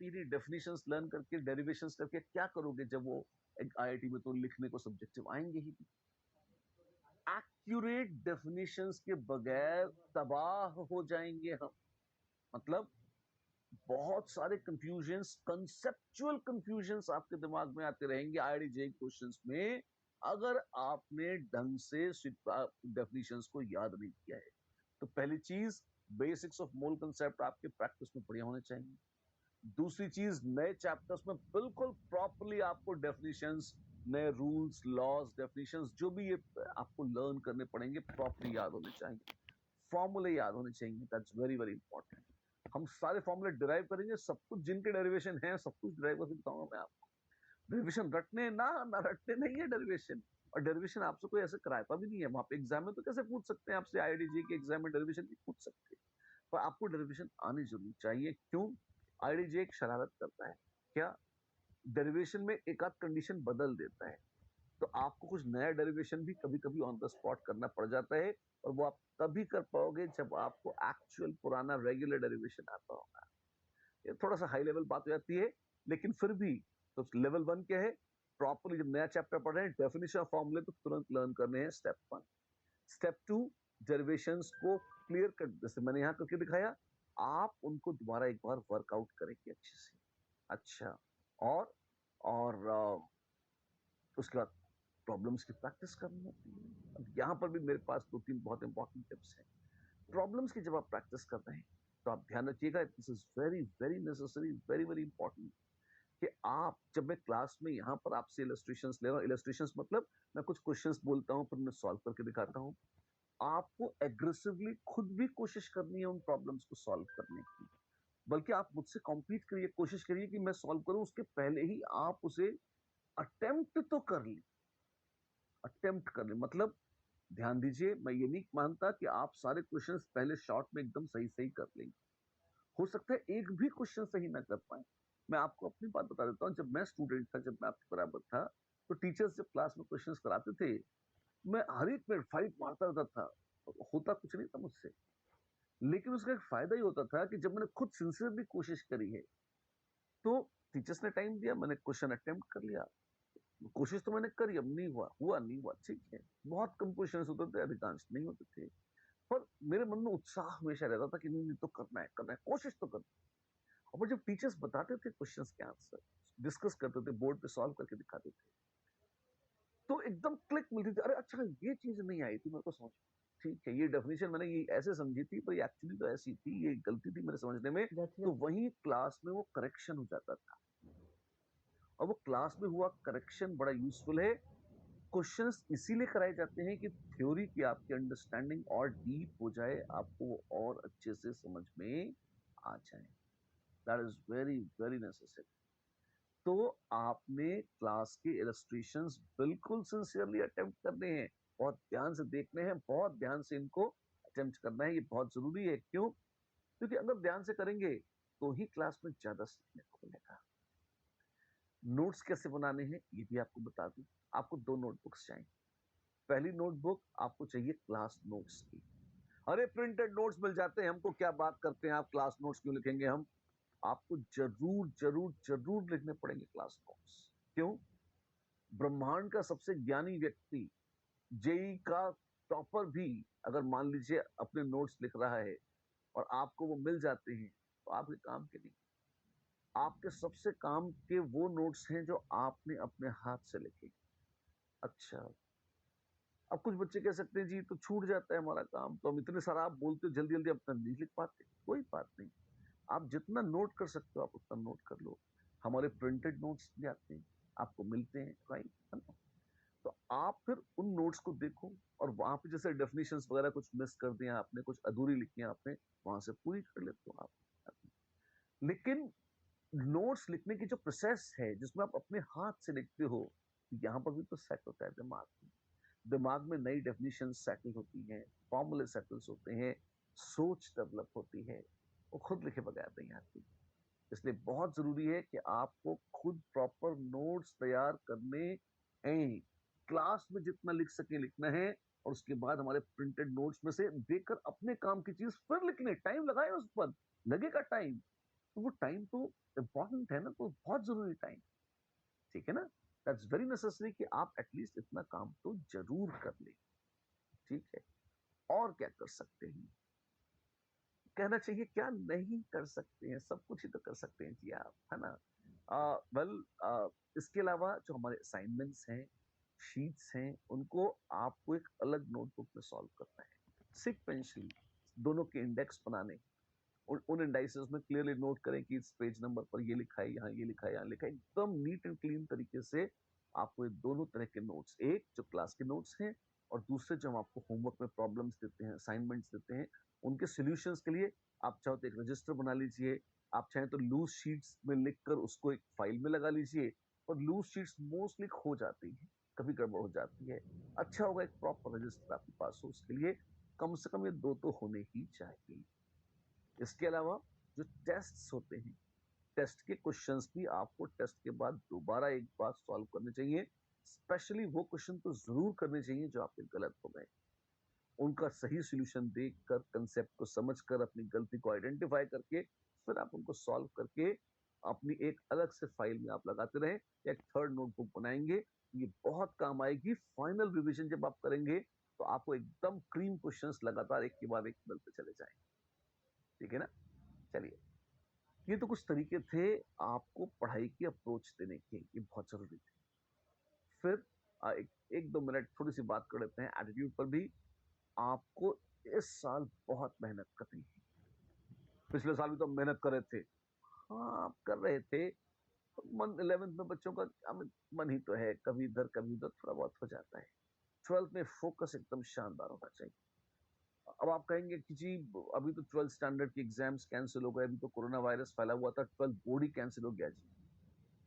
ही नहीं, definitions learn करके, derivations करके क्या करोगे जब वो एक आईआईटी में तो लिखने को सब्जेक्टिव आएंगे ही। एक्यूरेट डेफिनेशंस के बगैर तबाह हो जाएंगे हम। मतलब बहुत सारे कंफ्यूजन्स, कंसेप्चुअल कंफ्यूजन्स आपके दिमाग में आते रहेंगे आईआईटी क्वेश्चंस में, अगर आपने ढंग से डेफिनेशंस को याद नहीं किया है। तो पहली चीज, बेसिक्स ऑफ मोल कंसेप्ट आपके प्रैक्टिस में बढ़िया होने चाहिए। दूसरी चीज, नए चैप्टर्स में बिल्कुल प्रॉपरली आपको डेफिनेशंस, नए रूल्स, लॉज, डेफिनेशंस जो भी ये आपको लर्न करने पड़ेंगे, प्रॉपरली याद होने चाहिए। फॉर्मूले याद होने चाहिए, दैट्स वेरी वेरी इंपॉर्टेंट। हम सारे फॉर्मूले डिराइव करेंगे, सब कुछ जिनके डेरिवेशन है सब कुछ डिराइव करके बताऊंगा मैं आपको। डेरिवेशन रटने ना रटने नहीं है डेरिवेशन। और डेरिवेशन आपसे कोई ऐसे कराता भी नहीं है, वहां पे एग्जाम में तो कैसे पूछ सकते हैं आपसे, आईआईटी के एग्जाम में डेरिवेशन नहीं पूछ सकते। पर आपको डेरिवेशन आनी जरूर चाहिए। क्यों? आईआईटी एक शरारत करता है क्या, डेरिवेशन में एक आध कंडीशन बदल देता है, तो आपको कुछ नया डेरिवेशन भी कभी कभी ऑन द स्पॉट करना पड़ जाता है, और वो आप तभी कर पाओगे जब आपको एक्चुअल पुराना रेगुलर डेरिवेशन आता होगा। ये थोड़ा सा हाई लेवल बात हो जाती है, लेकिन फिर भी तो लेवल 1 क्या है, प्रॉपरली जब नया चैप्टर पढ़ रहे हैं, डेफिनेशन ऑफ फॉर्मूले तो तुरंत लर्न करने हैं, स्टेप 1। स्टेप 2, डेरिवेशंस को क्लियर कर, जैसे मैंने यहां करके दिखाया, आप उनको दोबारा एक बार वर्कआउट करेंगे अच्छे से। अच्छा, और उसके बाद प्रॉब्लम्स की प्रैक्टिस करनी होती है। अब यहां पर भी मेरे पास 2-3 बहुत इंपॉर्टेंट टिप्स हैं। प्रॉब्लम्स की जब आप प्रैक्टिस कर रहे हैं तो आप ध्यान रखिएगा, this is very very necessary, very very important, कि आप जब मैं क्लास में यहां पर आपसे इलस्ट्रेशंस ले रहा हूं, इलस्ट्रेशंस मतलब मैं कुछ क्वेश्चंस बोलता हूं फिर मैं सॉल्व करके दिखाता हूं, आपको एग्रेसिवली खुद भी कोशिश करनी है उन प्रॉब्लम्स को सॉल्व करने की। बल्कि आप मुझसे कॉम्पीट करिए, कोशिश करिए कि मैं सॉल्व करूं, उसके पहले ही आप उसे अटेम्प्ट तो कर ली, अटेम्प्ट कर ली। मतलब ध्यान दीजिए, मैं ये नहीं मानता कि आप सारे क्वेश्चंस पहले शॉर्ट में एकदम सही सही कर लेंगे। हो सकता है एक भी क्वेश्चन सही ना कर पाए। मैं आपको अपनी बात बता देता हूँ, जब मैं स्टूडेंट था, जब मैं आपके बराबर था, तो टीचर्स जब क्लास में क्वेश्चंस कराते थे, मैं हर एक में फाइट मारता रहता था, होता कुछ नहीं था मुझसे। लेकिन उसका एक फायदा ही होता था कि जब मैंने खुद सिंसियरली कोशिश करी है, तो टीचर्स ने टाइम दिया, मैंने क्वेश्चन अटेम्प्ट कर लिया। कोशिश तो मैंने करी, अब नहीं हुआ, हुआ नहीं हुआ, ठीक है। बहुत कम क्वेश्चन होते थे, अधिकांश नहीं होते थे, पर मेरे मन में उत्साह हमेशा रहता था कि नहीं नहीं तो करना है, करना है, कोशिश तो करना है। और जब टीचर्स बताते थे क्वेश्चंस के आंसर, डिस्कस करते थे, बोर्ड पे सॉल्व करके दिखाते थे, तो एकदम क्लिक मिलती थी, अरे अच्छा ये चीज नहीं आई थी मेरे को समझ में, ठीक है, ये डेफिनेशन मैंने ये ऐसे समझी थी, पर ये एक्चुअली तो ऐसी थी, ये गलती थी मेरे समझने में। तो वही क्लास में वो करेक्शन हो जाता था, और वो क्लास में हुआ करेक्शन बड़ा यूजफुल है। क्वेश्चंस इसीलिए कराए जाते हैं कि थ्योरी की आपकी अंडरस्टैंडिंग और डीप हो जाए, आपको वो और अच्छे से समझ में आ जाए। That is very very necessary. तो आपने क्लास के इलस्ट्रेशंस बिल्कुल सिंसियरली अटेम्प्ट करने हैं, बहुत ध्यान से देखने हैं, बहुत ध्यान से इनको अटेम्प्ट करना है। ये बहुत जरूरी है। क्यों? क्योंकि अगर ध्यान से करेंगे तो ही क्लास में ज्यादा सीखने को मिलेगा। नोट्स कैसे बनाने हैं ये भी आपको बता दूं। आपको 2 नोटबुक्स चाहिए। पहली नोटबुक आपको चाहिए क्लास नोट्स की। अरे प्रिंटेड नोट्स मिल जाते हैं, हमको क्या बात करते हैं आप, क्लास नोट्स क्यों लिखेंगे हम? आपको जरूर जरूर जरूर लिखने पड़ेंगे क्लास नोट्स। क्यों? ब्रह्मांड का सबसे ज्ञानी व्यक्ति, जेई का टॉपर भी अगर मान लीजिए अपने नोट्स लिख रहा है और आपको वो मिल जाते हैं, तो आपके काम के नहीं। आपके सबसे काम के वो नोट्स हैं जो आपने अपने हाथ से लिखे। अच्छा, अब कुछ बच्चे कह सकते हैं जी तो छूट जाता है हमारा काम, तो हम इतने सारा आप बोलते हो जल्दी जल्दी अपना नहीं लिख पाते। कोई बात नहीं, आप जितना नोट कर सकते हो आप उतना नोट कर लो। हमारे प्रिंटेड नोट्स भी आते हैं, आपको मिलते हैं, राइट, है ना? तो आप फिर उन नोट्स को देखो, और वहां पे जैसे डेफिनेशंस वगैरह कुछ मिस कर दिया आपने, कुछ अधूरी लिखी है आपने, वहां से पूरी कर लेते हो आप। लेकिन नोट्स लिखने की जो प्रोसेस है जिसमें आप अपने हाथ से लिखते हो, यहाँ पर भी तो सेट होता है दिमाग में। दिमाग में नई डेफिनेशन सेटल होती हैं, फॉर्मूले सेटल्स होते हैं, सोच डेवलप होती है, वो खुद लिखे बगैर नहीं आती। इसलिए बहुत जरूरी है कि आपको खुद प्रॉपर नोट्स तैयार करने हैं। क्लास में जितना लिख सके लिखना है, और उसके बाद हमारे प्रिंटेड नोट्स में से देखकर अपने काम की चीज फिर लिखने, टाइम लगाए उस पर, लगेगा टाइम, तो वो टाइम तो इंपॉर्टेंट है ना, तो बहुत जरूरी टाइम, ठीक है ना। दैट्स वेरी नेसेसरी कि आप एटलीस्ट इतना काम तो जरूर कर ले, ठीक है। और क्या कर सकते हैं, कहना चाहिए क्या नहीं कर सकते हैं, सब कुछ ही तो कर सकते हैं जी आप, है ना। वेल, इसके अलावा जो हमारे असाइनमेंट्स हैं, शीट्स हैं, उनको आपको एक अलग नोटबुक में सॉल्व करना है, सिक्वेंशली, दोनों के इंडेक्स बनाने, उन इंडाइसेस में क्लियरली नोट करें कि इस पेज नंबर पर ये लिखा है, यहाँ ये लिखा है, यहाँ लिखा है, एकदम नीट एंड क्लीन तरीके से आपको ये दोनों तरह के नोट्स, एक जो क्लास के नोट्स हैं और दूसरे जो हम आपको होमवर्क में प्रॉब्लम्स देते हैं, असाइनमेंट्स देते हैं, उनके सॉल्यूशंस के लिए आप चाहो तो एक रजिस्टर बना लीजिए, आप चाहें तो लूज शीट्स में लिखकर उसको एक फाइल में लगा लीजिए। और लूज शीट्स मोस्टली खो जाती है, कभी गड़बड़ हो जाती है, अच्छा होगा एक प्रॉपर रजिस्टर आपके पास हो, उसके लिए कम से कम ये दो तो होने ही चाहिए। इसके अलावा जो टेस्ट्स होते हैं, टेस्ट के क्वेश्चंस भी आपको टेस्ट के बाद दोबारा एक बार सॉल्व करने चाहिए, स्पेशली वो क्वेश्चन तो जरूर करने चाहिए जो आपके गलत हो गए, उनका सही सॉल्यूशन देखकर, कंसेप्ट को समझकर, अपनी गलती को आइडेंटिफाई करके फिर आप उनको सॉल्व करके अपनी एक अलग से फाइल में आप लगाते रहें, एक थर्ड नोटबुक बनाएंगे, ये बहुत काम आएगी। फाइनल रिवीजन जब आप करेंगे तो आपको एकदम क्रीम क्वेश्चंस लगातार एक के बाद एक मिलते चले जाएंगे, ठीक है ना। चलिए, ये तो कुछ तरीके थे आपको पढ़ाई की अप्रोच देने के, ये बहुत जरूरी थे। फिर एक दो मिनट थोड़ी सी बात कर लेते हैं एटीट्यूड पर भी। आपको इस साल बहुत मेहनत करनी है, पिछले साल भी तो हम मेहनत कर रहे थे, हाँ आप कर रहे थे, मन 11th में बच्चों का मन ही तो है, कभी इधर कभी उधर थोड़ा बहुत हो जाता है। 12th में फोकस एकदम शानदार होना चाहिए। अब आप कहेंगे कि जी अभी तो 12th स्टैंडर्ड की एग्जाम्स कैंसिल हो गए, अभी तो कोरोना वायरस फैला हुआ था, 12th बोर्ड ही कैंसिल हो गया जी,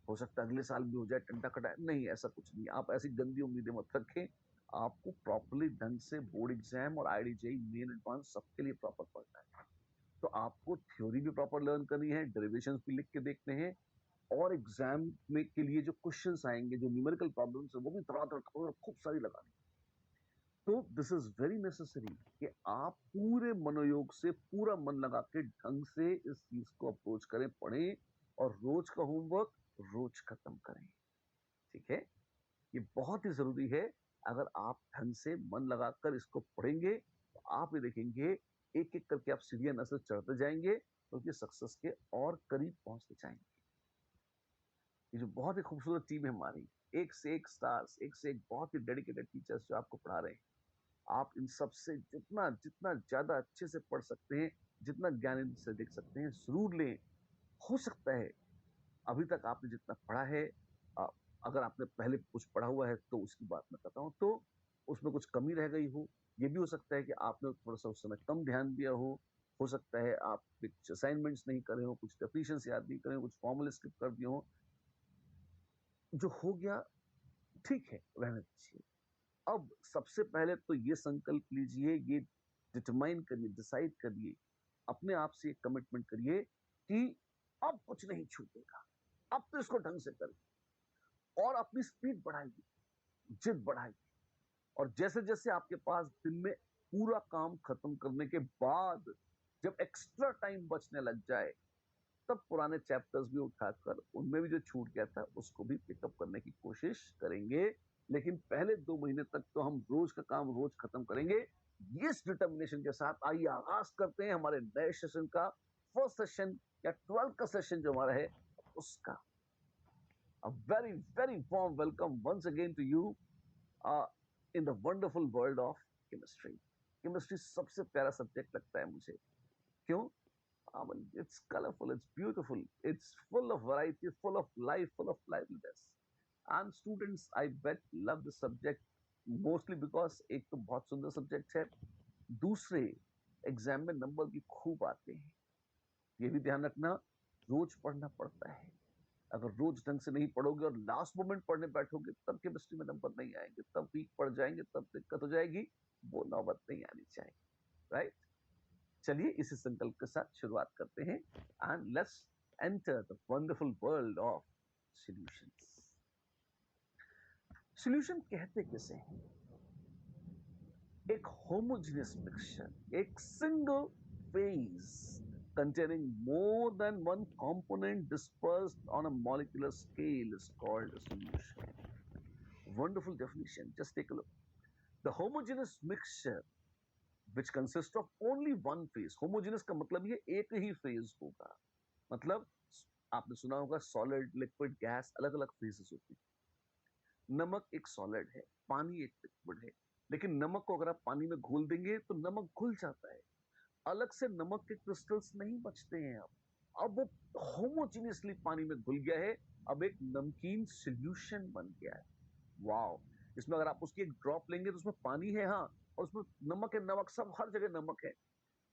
हो सकता है अगले साल भी हो जाए, टंटा कटा, नहीं ऐसा कुछ नहीं, आप ऐसी गंदी उम्मीदें मत रखें। आपको प्रॉपरली ढंग से बोर्ड एग्जाम और आईडीजेई मेन एडवांस सबके लिए प्रॉपर पढ़ना है। तो आपको थ्योरी भी प्रॉपर लर्न करनी है, डेरिवेशंस भी लिख के देखने हैं, और एग्जाम में के लिए जो क्वेश्चंस आएंगे, जो न्यूमेरिकल प्रॉब्लम्स है, वो भी धड़ाधड़ खूब सारी लगानी। तो दिस इज वेरी नेसेसरी कि आप पूरे मनोयोग से, पूरा मन लगा के ढंग से इस चीज को अप्रोच करें, पढ़ें, और रोज का होमवर्क रोज खत्म करें, ठीक है। ये बहुत ही जरूरी है। अगर आप ढंग से मन लगाकर इसको पढ़ेंगे तो आप ये देखेंगे एक एक करके आप सीढ़ियां न सिर्फ चढ़ते जाएंगे बल्कि सक्सेस के और करीब पहुंचते जाएंगे। ये जो बहुत ही खूबसूरत टीम है हमारी, एक से एक स्टार्स, एक से एक बहुत ही डेडिकेटेड टीचर्स जो आपको पढ़ा रहे हैं, आप इन सब से जितना जितना ज्यादा अच्छे से पढ़ सकते हैं, जितना ज्ञान इनसे देख सकते हैं जरूर लें। हो सकता है अभी तक आपने जितना पढ़ा है, अ, अगर आपने पहले कुछ पढ़ा हुआ है तो उसकी बात मैं करता हूँ, तो उसमें कुछ कमी रह गई हो। ये भी हो सकता है कि आपने थोड़ा सा उस समय कम ध्यान दिया हो सकता है आप कुछ असाइनमेंट्स नहीं करे हो, कुछ डेफिनेशंस याद नहीं करे हो, कुछ फॉर्मूले स्किप कर दिए हो। जो हो गया ठीक है, रहने दीजिए। अब सबसे पहले तो ये संकल्प लीजिए, ये डिटरमाइन करिए, डिसाइड करिए, अपने आप से कमिटमेंट करिए कि अब कुछ नहीं छूटेगा, अब तो इसको ढंग से करिए, और अपनी स्पीड बढ़ाइए, जिद बढ़ाइए। और जैसे जैसे आपके पास दिन में पूरा काम खत्म करने के बाद जब एक्स्ट्रा टाइम बचने लग जाए, तब पुराने चैप्टर्स भी उठाकर उनमें भी जो छूट गया था उसको भी पिकअप करने की कोशिश करेंगे। लेकिन पहले 2 महीने तक तो हम रोज का काम रोज खत्म करेंगे। इस डिटर्मिनेशन के साथ आइए आगाज करते हैं हमारे नए सेशन का, फर्स्ट सेशन या 12 का सेशन जो हमारा है उसका। A very, very warm welcome once again to you uh, in the wonderful world of chemistry. Chemistry सबसे प्यारा सब्जेक्ट लगता है मुझे, क्यों? I mean, it's colorful, it's beautiful, it's full of variety, full of life, full of liveliness. And students, I bet, love the subject mostly because एक तो बहुत सुंदर सब्जेक्ट है, दूसरे एग्जाम में नंबर भी खूब आते हैं। ये भी ध्यान रखना, रोज पढ़ना पड़ता है। अगर रोज ढंग से नहीं पढ़ोगे और लास्ट मोमेंट पढ़ने बैठोगे तब केमिस्ट्री में नंबर नहीं आएंगे, तब वीक पढ़ जाएंगे, तब दिक्कत हो जाएगी, वो नौबत नहीं आनी चाहिए, राइट। चलिए इसी संकल्प के साथ शुरुआत करते हैं, and let's enter the wonderful world of solutions. Solution कहते किसे हैं? एक होमोजेनियस मिक्सचर, एक single phase containing more than one component dispersed on a molecular scale is called a solution. Wonderful definition. Just take a look. The homogeneous mixture which consists of only one phase. Homogeneous का मतलब ये एक ही phase होगा. मतलब आपने सुना होगा solid, liquid, gas अलग अलग फेजेस होती है. नमक एक सॉलिड है, पानी एक लिक्विड है, लेकिन नमक को अगर आप पानी में घोल देंगे तो नमक घुल जाता है. अलग से नमक के क्रिस्टल्स नहीं बचते हैं. अब वो होमोजीनियसली पानी में घुल गया है. अब एक नमकीन सॉल्यूशन बन गया है. वाओ. इसमें अगर आप उसकी एक ड्रॉप लेंगे तो उसमें पानी है, हाँ, और उसमें नमक है, नमक सब हर जगह नमक है.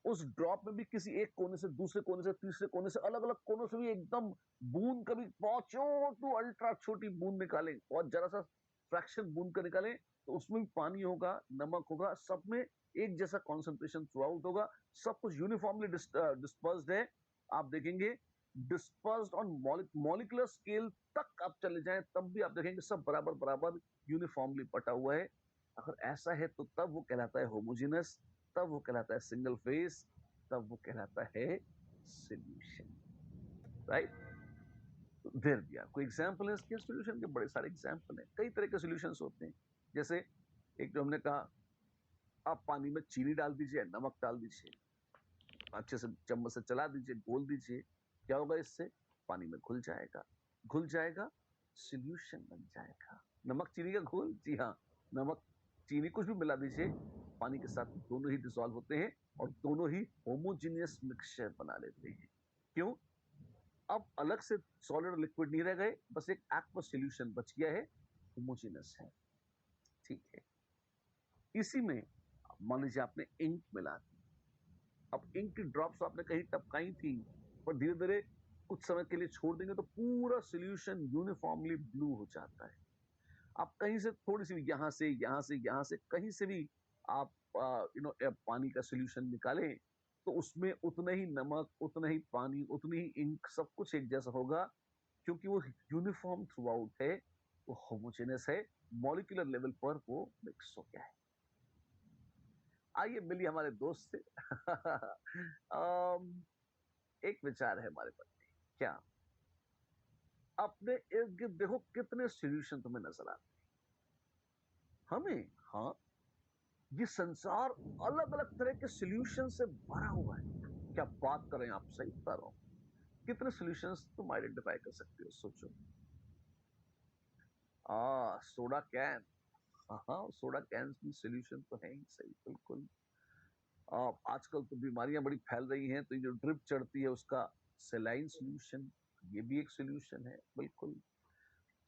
उस ड्रॉप में भी किसी एक कोने से दूसरे कोने से तीसरे कोने से अलग अलग कोनों से भी एकदम बूंद, कभी बहुत छोटू अल्ट्रा छोटी बूंद निकालें, बहुत जरा सा फ्रैक्शन बूंद का निकालें, तो उसमें भी पानी होगा, नमक होगा, सब में एक जैसा कॉन्सेंट्रेशन थ्रू आउट होगा. सब कुछ यूनिफॉर्मली डिस्पर्स्ड है. आप देखेंगे डिस्पर्स्ड ऑन मॉलिकुलर स्केल तक आप चले जाएं तब भी आप देखेंगे सब बराबर बराबर यूनिफॉर्मली बटा हुआ है. अगर ऐसा है तो तब वो कहलाता है होमोजेनस, तब वो कहलाता है सिंगल फेज, तब वो कहलाता है सॉल्यूशन. राइट. देयर भी आर कोई एग्जांपल है इसके. सॉल्यूशन के बड़े सारे एग्जांपल हैं. कई तरह के सॉल्यूशंस होते हैं. जैसे एक जो हमने कहा, आप पानी में चीनी डाल दीजिए, नमक डाल दीजिए, अच्छे से चम्मच से चला दीजिए, घोल दीजिए, क्या होगा इससे? पानी में घुल जाएगा. घुल जाएगा, सॉल्यूशन बन जाएगा. नमक चीनी का घोल, जी हाँ, नमक चीनी कुछ भी मिला दीजिए, पानी के साथ दोनों ही डिसॉल्व होते हैं और दोनों ही होमोजेनियस मिक्सचर बना लेते हैं. क्यों? अब अलग से सॉलिड और लिक्विड नहीं रह गए, बस एक एक्वा सॉल्यूशन बच गया है, होमोजेनियस है. ठीक है. इसी में मान लीजिए आपने इंक मिला दी. अब इंक की ड्रॉप्स आपने कहीं टपकाई थी, पर धीरे धीरे कुछ समय के लिए छोड़ देंगे तो पूरा सॉल्यूशन यूनिफॉर्मली ब्लू हो जाता है. आप कहीं से थोड़ी सी यहाँ से यहाँ से यहाँ से कहीं से भी आप पानी का सॉल्यूशन निकालें तो उसमें उतना ही नमक, उतना ही पानी, उतनी ही इंक, सब कुछ एक जैसा होगा, क्योंकि वो यूनिफॉर्म थ्रू आउट है, वो होमोजेनस है, मॉलिक्यूलर लेवल पर वो मिक्स हो गया है. आइए मिलिए हमारे दोस्त से. एक विचार है हमारे मन में. क्या अपने इर्द गिर्द देखो कितने सॉल्यूशन तुम्हें नजर आते हैं हमें? हाँ, ये संसार अलग अलग तरह के सॉल्यूशन से भरा हुआ है. क्या बात करें, आप सही बता रहा हूं. कितने सॉल्यूशंस तुम आइडेंटिफाई कर सकते हो? सोचो. Soda can. हाँ, सोडा कैन भी सॉल्यूशन तो है ही. सही, बिल्कुल. आजकल तो बीमारियां बड़ी फैल रही हैं, तो ये जो ड्रिप चढ़ती है उसका सेलाइन सॉल्यूशन, ये भी एक सॉल्यूशन है. बिल्कुल.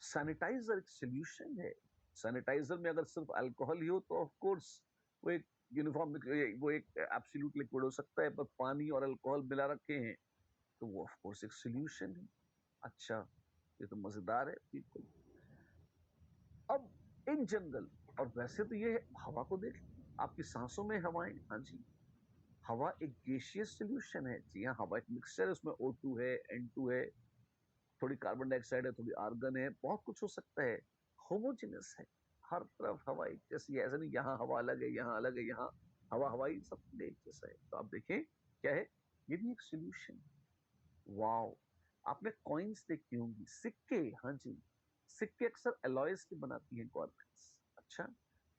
सैनिटाइजर एक सॉल्यूशन है. सैनिटाइजर में अगर सिर्फ अल्कोहल ही हो तो ऑफ कोर्स वो एक यूनिफॉर्म, वो एक एब्सोल्यूट लिक्विड हो सकता है, पर पानी और अल्कोहल मिला रखे हैं तो वो ऑफ कोर्स एक सॉल्यूशन है. अच्छा, ये तो मजेदार है. बिल्कुल. अब इन जनरल, और वैसे तो ये हवा को देख, आपकी सांसों में हवाएं, हाँ जी, हवा एक गैसियस सॉल्यूशन है. जी हाँ, हवा एक मिक्सचर है, उसमें O2 है, N2 है, थोड़ी कार्बन डाइऑक्साइड है, थोड़ी आर्गन है, बहुत कुछ हो सकता है. होमोजेनस है, हर तरफ हवा एक जैसी है. ऐसा नहीं यहाँ हवा अलग है, यहाँ अलग है, यहाँ हवा हवाई सब एक जैसा है. तो आप देखें क्या है, ये भी एक सॉल्यूशन. वाओ. आपने कॉइन्स देखी होंगी, सिक्के. हाँ जी, सिक्के अक्सर एलॉयज के बनाती हैं गवर्नमेंट्स. अच्छा,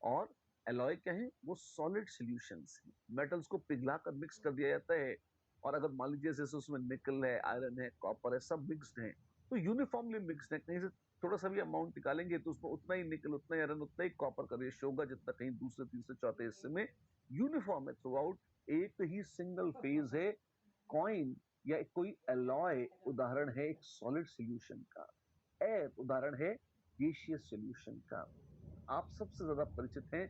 और एलॉय क्या है? वो सॉलिड सॉल्यूशंस हैं. मेटल्स को पिघला कर मिक्स कर दिया जाता है, और अगर मान लीजिए जैसे उसमें निकल है, आयरन है, कॉपर है, सब मिक्स्ड है, तो यूनिफॉर्मली मिक्स्ड है. कहीं से थोड़ा सा भी अमाउंट निकालेंगे तो उसमें उतना ही निकल, उतना ही आयरन, उतना ही कॉपर का रेशियो होगा जितना कहीं दूसरे तीसरे चौथे हिस्से में. यूनिफॉर्म है थ्रू आउट, एक ही सिंगल फेज है. कॉइन या कोई एलॉय उदाहरण है एक सॉलिड सॉल्यूशन का. एयर उदाहरण है गैसियस सॉल्यूशन का. आप सबसे ज्यादा परिचित हैं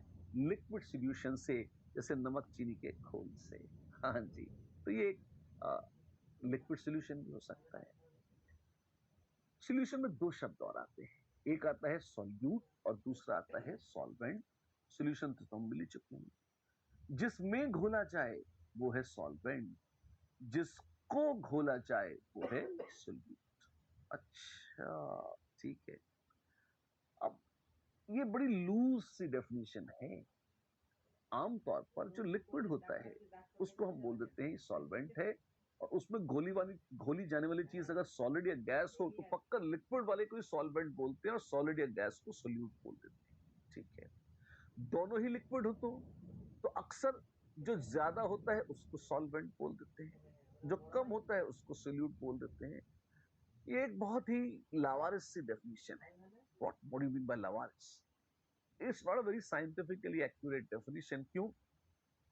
लिक्विड सॉल्यूशन से, जैसे नमक चीनी के घोल से. हाँ जी, तो ये एक लिक्विड सॉल्यूशन भी हो सकता है. सॉल्यूशन में दो शब्द और आते हैं. एक आता है सॉल्यूट और दूसरा आता है सॉल्वेंट. सॉल्यूशन तो हम मिल ही चुके हैं. जिसमें घोला जाए वो है सॉल्वेंट, जिसको घोला जाए वो है सॉल्यूट. अच्छा, ठीक है. अब ये बड़ी लूज सी डेफिनेशन है. आमतौर पर जो लिक्विड होता है उसको हम बोल देते हैं सॉल्वेंट है, और उसमें घोली जाने वाली चीज अगर सॉलिड या गैस हो तो पक्का लिक्विड वाले को ही सॉल्वेंट बोलते हैं और सॉलिड या गैस को सोल्यूट बोल देते हैं। ठीक है, दोनों ही लिक्विड हो तो अक्सर जो ज्यादा होता है उसको सॉल्वेंट बोल देते हैं, जो कम होता है उसको सोल्यूट बोल देते हैं। ये एक बहुत ही लावारिस सी डेफिनेशन है। What do you mean by लावारिस? It's not a very scientifically accurate definition. क्यों?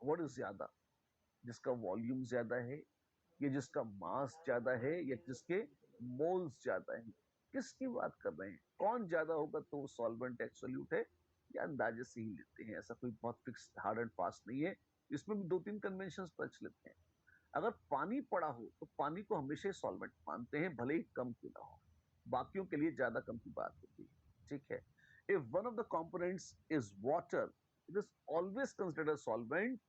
व्हाट इज ज्यादा? जिसका वॉल्यूम ज्यादा है, या जिसका मास ज्यादा है, या जिसके मोल्स ज्यादा है? किसकी बात कर रहे हैं? कौन ज्यादा होगा तो वो सॉल्वेंट एक्सोल्यूट है, या अंदाजे से ही लेते हैं? ऐसा कोई बहुत फिक्स हार्ड एंड फास्ट नहीं है। इसमें भी दो तीन कन्वेंशन प्रचलित हैं। अगर पानी पड़ा हो तो पानी को हमेशा सॉल्वेंट मानते हैं, भले ही कम क्यों ना हो। बाकियों के लिए ज्यादा कम की बात होती है। ठीक है, if one of the components is water, it is always considered solvent.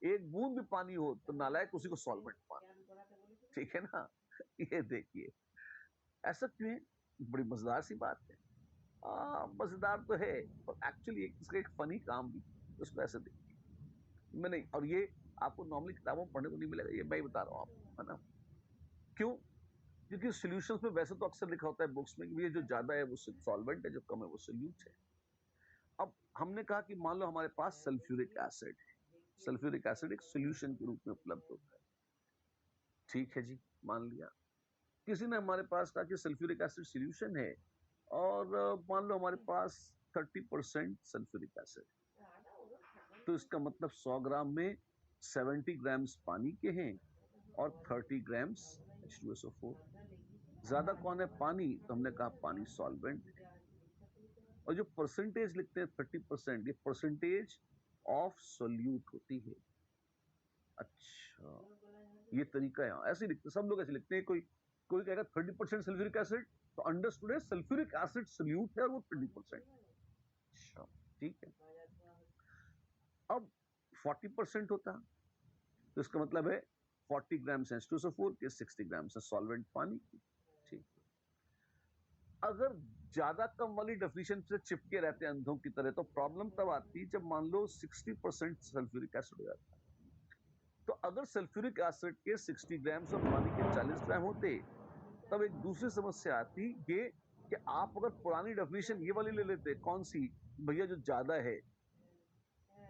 एक बूंद भी पानी हो तो नालायक उसी को सॉल्वेंट मानते हैं। ठीक है ना? ये देखिए, ऐसा क्यों है? बड़ी मजेदार सी बात है। मजेदार तो है, पर एक्चुअली इसका एक फनी काम भी है। उसको ऐसे देखिए, मैं नहीं, और ये आपको नॉर्मली किताबों में पढ़ने को नहीं मिलेगा, ये मैं ही बता रहा हूँ आपको, है ना? क्यों? क्योंकि सॉल्यूशंस में वैसे तो अक्सर लिखा होता है बुक्स में कि ये जो ज्यादा है वो सॉल्वेंट है, जो कम है वो सोल्यूट है। अब हमने कहा कि मान लो हमारे पास सल्फ्यूरिक एसिड है। सल्फ्यूरिक एसिड एक सॉल्यूशन के रूप में उपलब्ध होता है। ठीक है जी, मान लिया। किसी ने हमारे पास कहा कि सल्फ्यूरिक एसिड सॉल्यूशन है, और मान लो हमारे पास 30% सल्फ्यूरिक एसिड, तो इसका मतलब 100 ग्राम में 70 ग्राम्स पानी के हैं और 30 ग्राम्स H2SO4। ज्यादा कौन है? पानी। तो हमने कहा पानी सॉल्वेंट है। और जो परसेंटेज लिखते हैं 30%, ये परसेंटेज ऑफ सोल्यूट होती है। अच्छा, ये तरीका है। ऐसे लिखते सब लोग, ऐसे लिखते हैं। कोई कोई कहेगा 30% सल्फ्यूरिक एसिड, तो अंडरस्टूड है सल्फ्यूरिक एसिड सोल्यूट है और वो 30%। अच्छा, ठीक है। अब 40% होता, तो इसका मतलब है 40 ग्राम H2SO4 के 60 ग्राम से सॉल्वेंट पानी की। ठीक। अगर ज्यादा कम वाली डेफिनेशन से चिपके रहते हैं अंधों की तरह, तो प्रॉब्लम तब आती है जब मान लो 60% सल्फ्यूरिक एसिड हो जाता है। तो अगर सल्फ्यूरिक एसिड के 60 ग्राम और पानी के 40 ग्राम होते, तब एक दूसरी समस्या आती, ये कि आप अगर पुरानी डेफिनेशन ये वाली ले लेते, कौन सी? भैया जो ज्यादा है,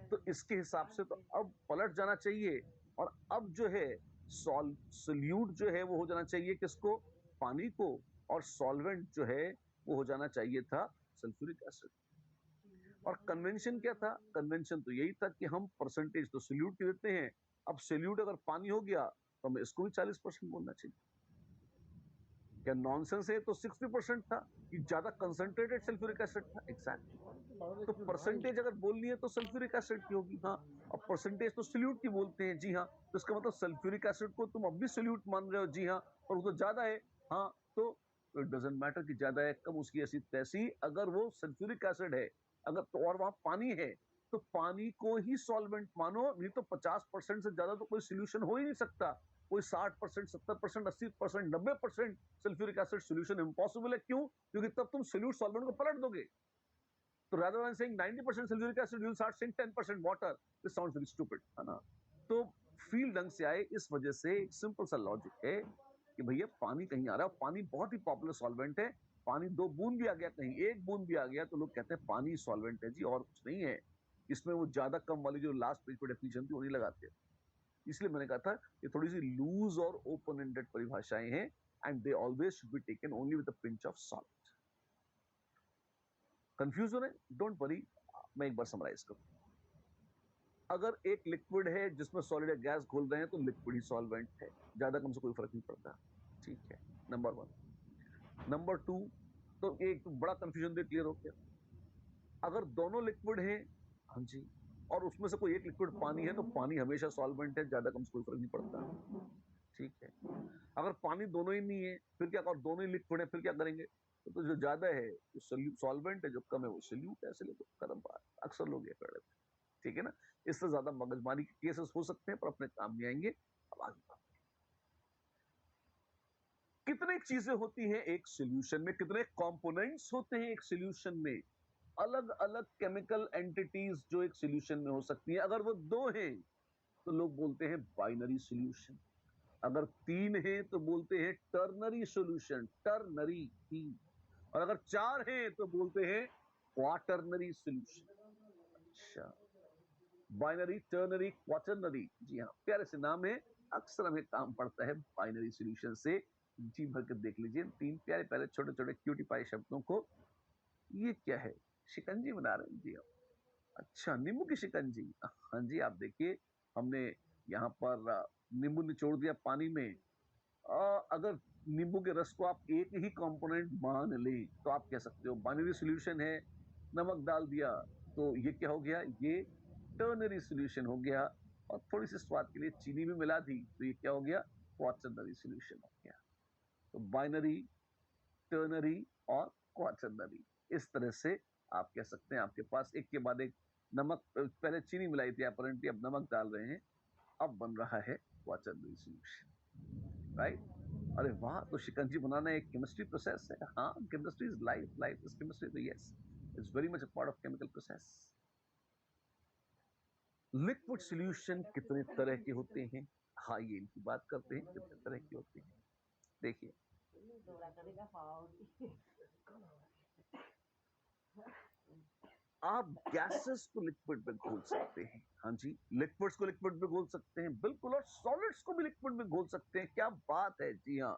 तो इसके हिसाब से तो अब पलट जाना चाहिए, और अब जो है सोल्यूट जो है वो हो जाना चाहिए किसको? पानी को। और सॉल्वेंट जो है वो हो जाना चाहिए था सल्फ्यूरिक एसिड। और कन्वेंशन क्या था? कन्वेंशन तो यही था कि हम परसेंटेज तो सोल्यूट की देते हैं। अब सोल्यूट अगर पानी हो गया तो हमें इसको भी 40% बोलना चाहिए। क्या नॉनसेंस है? तो 60% था कि ज्यादा कंसंट्रेटेड सल्फ्यूरिक एसिड था। एग्जैक्टली। तो परसेंटेज अगर बोलनी है तो सल्फ्यूरिक एसिड की होगी। हाँ, अब परसेंटेज तो सोल्यूट की बोलते हैं। जी हाँ, तो इसका मतलब सल्फ्यूरिक एसिड को तुम अब भी सोल्यूट मान रहे हो। जी हाँ, और वो तो ज्यादा है। हाँ, तो इट डजंट मैटर कि ज्यादा है कम, उसकी ऐसी तैसी। अगर वो सल्फ्यूरिक एसिड है, अगर तो और वहां पानी है, तो पानी को ही सॉल्वेंट मानो। नहीं तो 50% से ज्यादा तो कोई सोल्यूशन हो ही नहीं सकता। कोई 60%, 70%, 80%, 90% सल्फ्यूरिक एसिड सोल्यूशन इम्पॉसिबल है। क्यों? क्योंकि तब तुम सोल्यूट सॉल्वेंट को पलट दोगे। तो rather than saying 90% sulfuric acid, you'll start saying 10% water. This sounds very stupid, है ना? तो फील ढंग से आए, इस वजह से एक सिंपल सा लॉजिक है कि भैया पानी कहीं आ रहा है। पानी बहुत ही पॉपुलर सॉल्वेंट है। पानी 2 बूंद भी आ गया, कहीं 1 बूंद भी आ गया, तो लोग कहते हैं पानी सॉल्वेंट है जी, और कुछ नहीं है। इसमें वो ज्यादा कम वाली जो लास्ट पेज पर डेफिनेशन थी वो नहीं लगाते। इसलिए मैंने कहा था ये थोड़ी सी लूज और ओपन एंडेड परिभाषाएं हैं, and they always should be taken only with a pinch of salt. Confuse हो रहे? डोंट वरी, मैं एक बार समराइज करूं। अगर एक लिक्विड है जिसमें सॉलिड या गैस घोल रहे हैं, तो लिक्विड ही सॉल्वेंट है, ज्यादा कम से कोई फर्क नहीं पड़ता। ठीक है, नंबर 1। नंबर 2, तो एक तो बड़ा कंफ्यूजन दे क्लियर हो गया। अगर दोनों लिक्विड हैं, हाँ जी, और उसमें से कोई एक लिक्विड पानी है, तो पानी हमेशा सॉल्वेंट है, ज्यादा कम से कोई फर्क नहीं पड़ता। ठीक है। अगर पानी दोनों ही नहीं है, फिर क्या? और दोनों ही लिक्विड है, फिर क्या करेंगे? तो जो ज्यादा है वो सॉल्वेंट है, जो कम है वो सोल्यूट है। ऐसे लेते खत्म बात। अक्सर लोग ये कर लेते हैं। ठीक है ना? इससे ज्यादा मगजमारी के केसेस हो सकते हैं, पर अपने काम में आएंगे। अब आगे बात। कितने चीजें होती हैं एक सॉल्यूशन में? कितने कंपोनेंट्स होते हैं एक सॉल्यूशन में? अलग अलग केमिकल एंटिटीज जो एक सॉल्यूशन में हो सकती है। अगर वो 2 हैं तो लोग बोलते हैं बाइनरी सॉल्यूशन। अगर 3 हैं तो बोलते हैं टर्नरी सॉल्यूशन, टर्नरी 3। और अगर 4 हैं तो बोलते हैं क्वाटर्नरी सॉल्यूशन। अच्छा, बाइनरी, टर्नरी, क्वाटर्नरी, जी हाँ, प्यारे से नाम है। अक्सर हमें काम पड़ता है बाइनरी सॉल्यूशन से। जी भर के देख लीजिए 3 प्यारे प्यारे छोटे छोटे क्यूटी पाई शब्दों को। ये क्या है? शिकंजी बना रहे हैं जी आप। अच्छा, नींबू की शिकंजी। हाँ जी, आप देखिए हमने यहाँ पर नींबू निचोड़ दिया पानी में। अगर नींबू के रस को आप एक ही कंपोनेंट मान लें तो आप कह सकते हो बाइनरी सॉल्यूशन है। नमक डाल दिया तो ये क्या हो गया? ये टर्नरी सॉल्यूशन हो गया। और थोड़ी सी स्वाद के लिए चीनी भी मिला दी तो ये क्या हो गया? क्वाटर्नरी सॉल्यूशन हो गया। तो बाइनरी, टर्नरी और क्वाटर्नरी, इस तरह से आप कह सकते हैं। आपके पास एक के बाद एक नमक, पहले चीनी मिलाई थी अपरेंटली, अब नमक डाल रहे हैं, अब बन रहा है क्वाटर्नरी सॉल्यूशन, राइट? अरे वाह! तो शिकंजी बनाना एक केमिस्ट्री प्रोसेस है। हाँ, chemistry is life, life is chemistry, तो yes, it's very much a part of chemical process. Liquid solution कितने तरह के होते हैं? हाँ, ये इनकी बात करते हैं कितने तरह के होते हैं। देखिए, आप गैसेस को लिक्विड में घोल सकते हैं। हाँ जी, लिक्विड्स को लिक्विड में घोल सकते हैं बिल्कुल, और सॉलिड्स को भी लिक्विड में घोल सकते हैं। क्या बात है! जी हाँ,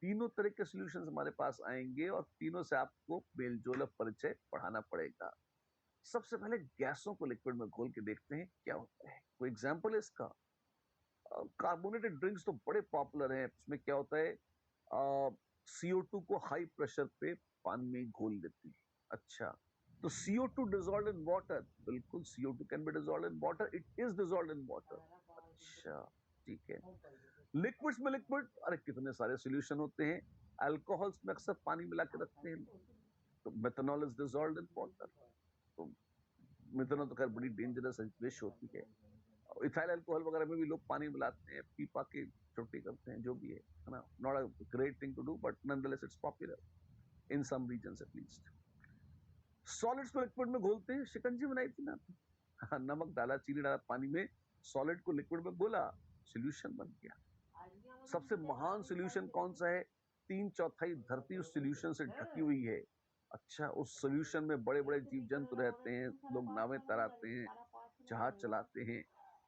तीनों तरह के सॉल्यूशंस हमारे पास आएंगे और तीनों से आपको मेलजोल और परिचय बढ़ाना पड़ेगा। सबसे पहले गैसों को लिक्विड में घोल के देखते हैं क्या होता है। कोई एग्जांपल है इसका? कार्बोनेटेड ड्रिंक्स तो बड़े पॉपुलर हैं। इसमें क्या होता है? CO2 को हाई प्रेशर पे पानी में घोल देते हैं। अच्छा, तो CO2 डिजॉल्व इन वाटर, बिल्कुल CO2 can be dissolve in water, it is dissolve in water. अच्छा, ठीक है। लिक्विड्स में लिक्विड, अरे कितने सारे सॉल्यूशन होते हैं। अल्कोहल्स में अक्सर पानी मिला के रखते हैं, तो methanol is dissolve in water. तो मेथनॉल तो खैर बड़ी डेंजरस विष होती है। इथाइल अल्कोहल वगैरह में भी लोग पानी मिलाते हैं, पी पा के छुट्टी करते हैं, जो भी है ना? Not a great thing to do, but nonetheless it's popular in some regions at least. Solids को लिक्विड में घोलते हैं, शिकंजी बनाई थी ना। हाँ, नमक डाला, चीनी डाला पानी में, सॉलिड को लिक्विड में घोला, सॉल्यूशन बन गया। सबसे महान सॉल्यूशन कौन सा है? 3/4 धरती उस सॉल्यूशन से ढकी हुई है। अच्छा, उस सॉल्यूशन में बड़े बड़े जीव जंतु रहते हैं, लोग नावें तराते हैं, जहाज चलाते हैं।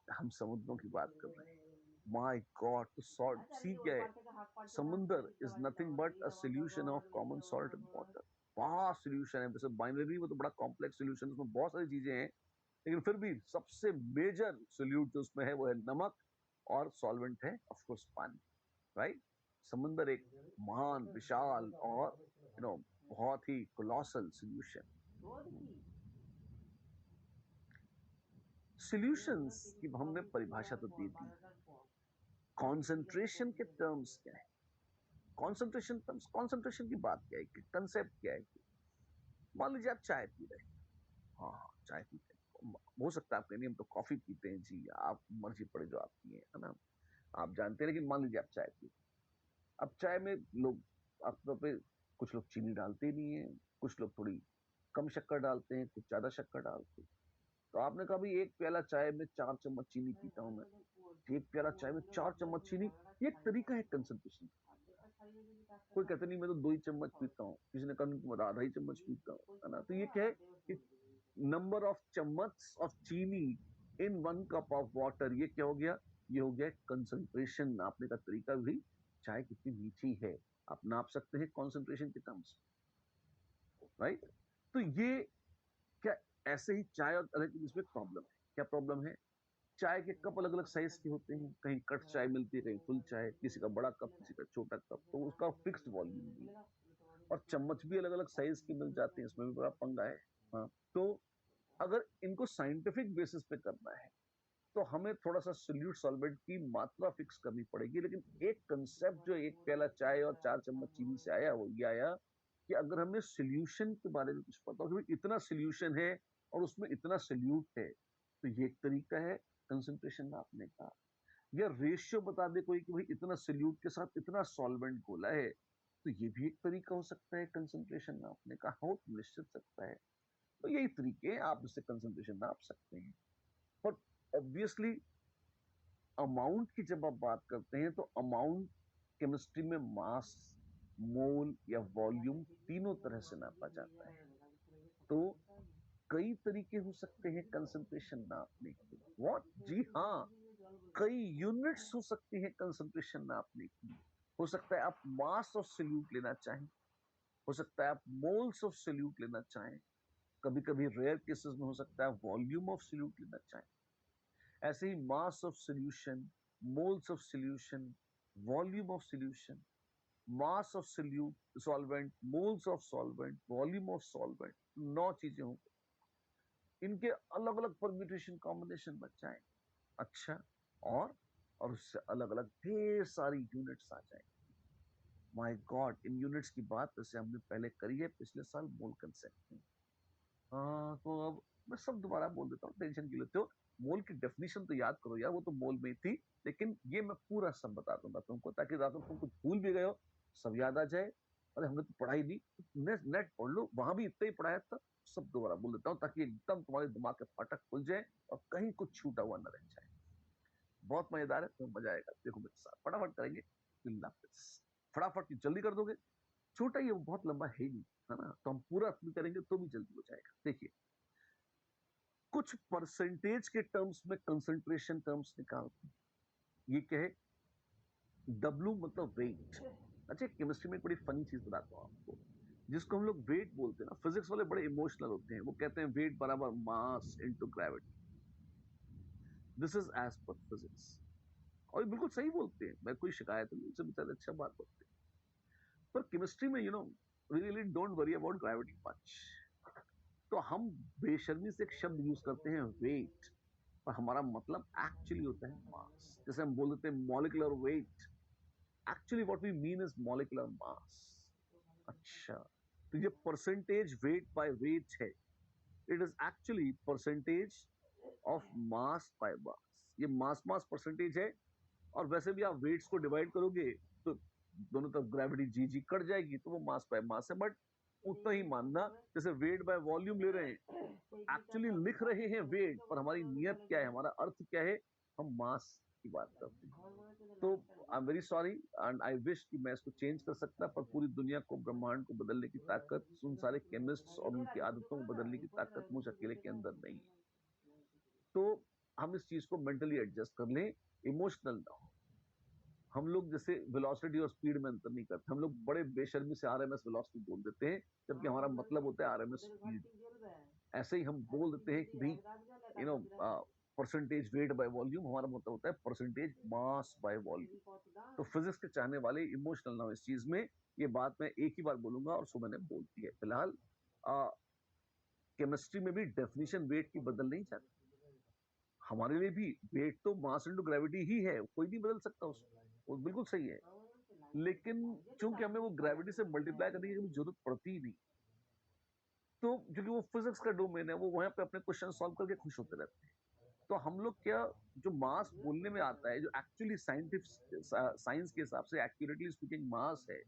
हम समुद्रों की बात कर रहे हैं। My God! तो सॉल्ट सी क्या है? समुंदर is nothing but a solution of common salt in water. बड़ा सॉल्यूशन है। वैसे बाइनरी में तो बड़ा कॉम्प्लेक्स सॉल्यूशन, उसमें बहुत सारी चीजें हैं, लेकिन फिर भी सबसे मेजर सॉल्यूट जो उसमें है वो है नमक, और सॉल्वेंट है ऑफ कोर्स पानी, राइट? समुंदर एक महान, विशाल और बहुत ही कोलोसल सॉल्यूशन। सॉल्यूशंस की हमने परिभाषा तो दे दी। कॉन्सेंट्रेशन के टर्म्स क्या है? कॉन्सेंट्रेशन टर्म्स, कॉन्सेंट्रेशन की बात क्या है, कंसेप्ट क्या है? मान लीजिए आप चाय पी रहे हैं। हाँ हाँ, चाय पीते हैं, हो सकता है आप कहेंगे हम तो कॉफी पीते हैं जी, आप मर्जी पड़े जो आपकी है ना? आप जानते हैं, लेकिन मान लीजिए आप चाय पी, अब चाय में लोग आमतौर पे कुछ लोग चीनी डालते ही नहीं है, कुछ लोग थोड़ी कम शक्कर डालते हैं, कुछ ज्यादा शक्कर डालते हैं। तो आपने कहा भाई एक प्याला चाय में 4 चम्मच चीनी पीता हूं मैं, एक प्याला चाय में 4 चम्मच चीनी, ये एक तरीका है कंसंट्रेशन। कोई कहते नहीं मैं तो 2 ही चम्मच पीता हूँ, किसी ने कहा नहीं मैं आधा ही चम्मच पीता हूँ, है ना? तो ये क्या है कि नंबर ऑफ चम्मच ऑफ चीनी इन 1 कप ऑफ वाटर, ये क्या हो गया? ये हो गया कंसंट्रेशन नापने का तरीका भी। चाय कितनी मीठी है आप नाप सकते हैं कॉन्सेंट्रेशन के टर्म्स, राइट? तो ये क्या, ऐसे ही चाय और अलग, इसमें प्रॉब्लम है। क्या प्रॉब्लम है? चाय के कप अलग अलग साइज के होते हैं, कहीं कट चाय मिलती है, कहीं फुल चाय, किसी का बड़ा कप किसी का छोटा कप, तो उसका फिक्स्ड वॉल्यूम भी। और चम्मच भी अलग अलग साइज के मिल जाते हैं, इसमें भी बड़ा पंगा है। हाँ, तो अगर इनको साइंटिफिक बेसिस पे करना है तो हमें थोड़ा सा सोल्यूट सॉल्वेंट की मात्रा फिक्स करनी पड़ेगी। लेकिन एक कंसेप्ट जो एक प्याला चाय और 4 चम्मच चीनी से आया, वो ये आया कि अगर हमें सोल्यूशन के बारे में कुछ पता हो कि इतना सोल्यूशन है और उसमें इतना सोल्यूट है, तो ये एक तरीका है कंसंट्रेशन नापने का। या रेशियो बता दे कोई कि भाई इतना सोल्यूट के साथ इतना सॉल्वेंट घोला है, तो ये भी एक तरीका हो सकता है कंसंट्रेशन नापने का। हो निश्चित सकता है। तो यही तरीके हैं, आप इससे कंसंट्रेशन नाप सकते हैं। पर ऑब्वियसली अमाउंट की जब आप बात करते हैं तो अमाउंट केमिस्ट्री में मास, मोल या वॉल्यूम तीनों तरह से नापा जाता है। तो कई तरीके हो सकते हैं कंसंट्रेशन नापने के। व्हाट? जी हाँ, कई यूनिट्स हो सकती हैं कंसंट्रेशन नापने की। हो सकता है आप मास ऑफ सॉल्यूट लेना चाहें, हो सकता है आप मोल्स ऑफ सॉल्यूट लेना चाहें, कभी कभी रेयर केसेस में हो सकता है वॉल्यूम ऑफ सॉल्यूट लेना चाहें। ऐसे ही mass of solution, moles of solution, volume of solution, mass of solute solvent, moles of solvent, volume of solvent, 9 चीजें होंगी। इनके अलग अलग परम्यूटेशन कॉम्बिनेशन बन जाए। अच्छा, और उससे अलग अलग ढेर सारी यूनिट्स आ जाए। माय गॉड, इन यूनिट्स की बात वैसे हमने पहले करी है पिछले साल मोल कंसेप्ट में। तो अब मैं सब दोबारा बोल देता हूँ, टेंशन क्यों लेते हो। मोल की डेफिनेशन तो याद करो यार, वो तो मोल में ही थी। लेकिन ये मैं पूरा सब बता दूंगा तुमको, ताकि रात में तुम कुछ भूल भी गए हो सब याद आ जाए। अरे हमने तो पढ़ाई नहीं, नेट पढ़ लो, वहां भी इतना ही पढ़ाया था। सब दोबारा बोल देता हूँ ताकि एकदम तुम्हारे दिमाग के फाटक खुल जाए और कहीं कुछ छूटा हुआ न रह जाए। बहुत मजेदार है, तुम्हें मजा आएगा। देखो मेरे साथ फटाफट करेंगे। फटाफट जल्दी कर दोगे। छोटा ही है, वो बहुत लंबा है नहीं, है ना। तो हम पूरा अपनी करेंगे तो भी जल्दी हो जाएगा। देखिए, कुछ परसेंटेज के टर्म्स में कंसंट्रेशन टर्म्स निकालते हैं। ये क्या है? डब्ल्यू मतलब वेट। अच्छा, केमिस्ट्री में एक बड़ी फनी चीज बताता हूँ आपको। जिसको हम लोग वेट बोलते हैं ना, फिजिक्स वाले बड़े इमोशनल होते हैं। वो कहते हैं वेट बराबर mass into gravity. This is as per physics. और ये बिल्कुल सही बोलते हैं, मैं कोई शिकायत नहीं, उनसे बेचारे अच्छा बात बोलते हैं। पर केमिस्ट्री में we really don't worry about gravity much. तो हम बेशर्मी से एक शब्द यूज करते हैं वेट, पर हमारा मतलब एक्चुअली होता है मास। जैसे हम बोल देते हैं molecular weight, actually what we mean is molecular mass. अच्छा, तो ये परसेंटेज वेट बाय वेट है। It is actually percentage of mass by mass. ये मास मास परसेंटेज है। और वैसे भी आप वेट्स को डिवाइड करोगे तो दोनों तरफ ग्रेविटी जी जी कट जाएगी, तो वो मास बाय मास है। बट उतना ही मानना, जैसे वेट बाय वॉल्यूम ले रहे हैं, एक्चुअली लिख रहे हैं वेट, पर हमारी नियत क्या है, हमारा अर्थ क्या है, हम मास की बात करते हैं। तो I am very sorry and I wish कि मैं इसको चेंज कर सकता, पर पूरी दुनिया को, ब्रह्मांड को बदलने की ताकत उन सारे केमिस्ट्स और उनकी आदतों को बदलने की ताकत मुझ अकेले के अंदर नहीं है। तो हम इस चीज को मेंटली एडजस्ट कर लें, इमोशनल ना हो। हम लोग जैसे वेलोसिटी और स्पीड में अंतर नहीं करते। हम लोग बड़े बेशर्मी से आरएमएस वेलोसिटी बोल देते हैं, जबकि हमारा मतलब होता है आरएमएस स्पीड। ऐसे ही हम बोल देते हैं कि भाई you know percentage weight by volume, हमारा मतलब होता है परसेंटेज मास बाय वॉल्यूम। तो फिजिक्स के चाहने वाले इमोशनल ना हो इस चीज में। ये बात मैं एक ही बार बोलूंगा और सो मैंने बोल दी है। फिलहाल केमिस्ट्री में भी डेफिनेशन वेट की बदल नहीं जाती। हमारे लिए भी वेट तो मास इंटू ग्रेविटी ही है, कोई नहीं बदल सकता उसको, वो बिल्कुल सही है। लेकिन चूंकि हमें वो ग्रेविटी से मल्टीप्लाई करने की कभी जरूरत पड़ती ही नहीं, तो क्योंकि वो फिजिक्स का डोमेन है, वो वहां पे अपने क्वेश्चन सॉल्व करके खुश होते रहते हैं। तो हम लोग क्या, जो मास बोलने में आता है, जो एक्चुअली साइंटिफिक साइंस के हिसाब से एक्यूरेटली स्पीकिंग मास है,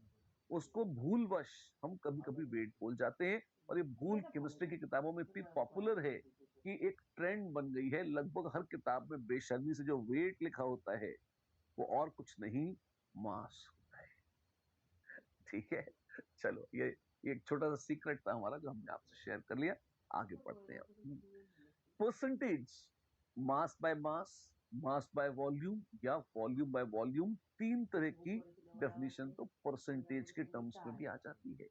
उसको भूलवश हम कभी कभी वेट बोल जाते हैं। और ये भूल केमिस्ट्री की किताबों में इतनी पॉपुलर है कि एक ट्रेंड बन गई है। लगभग हर किताब में बेशर्मी से जो वेट लिखा होता है, वो और कुछ नहीं, मास होता है। ठीक है, चलो ये एक छोटा सा सीक्रेट था हमारा जो हमने आपसे शेयर कर लिया। आगे बढ़ते हैं। Percentage, mass by mass, mass by volume या वॉल्यूम बाय वॉल्यूम, तीन तरह की डेफिनेशन तो परसेंटेज के टर्म्स में भी आ जाती है।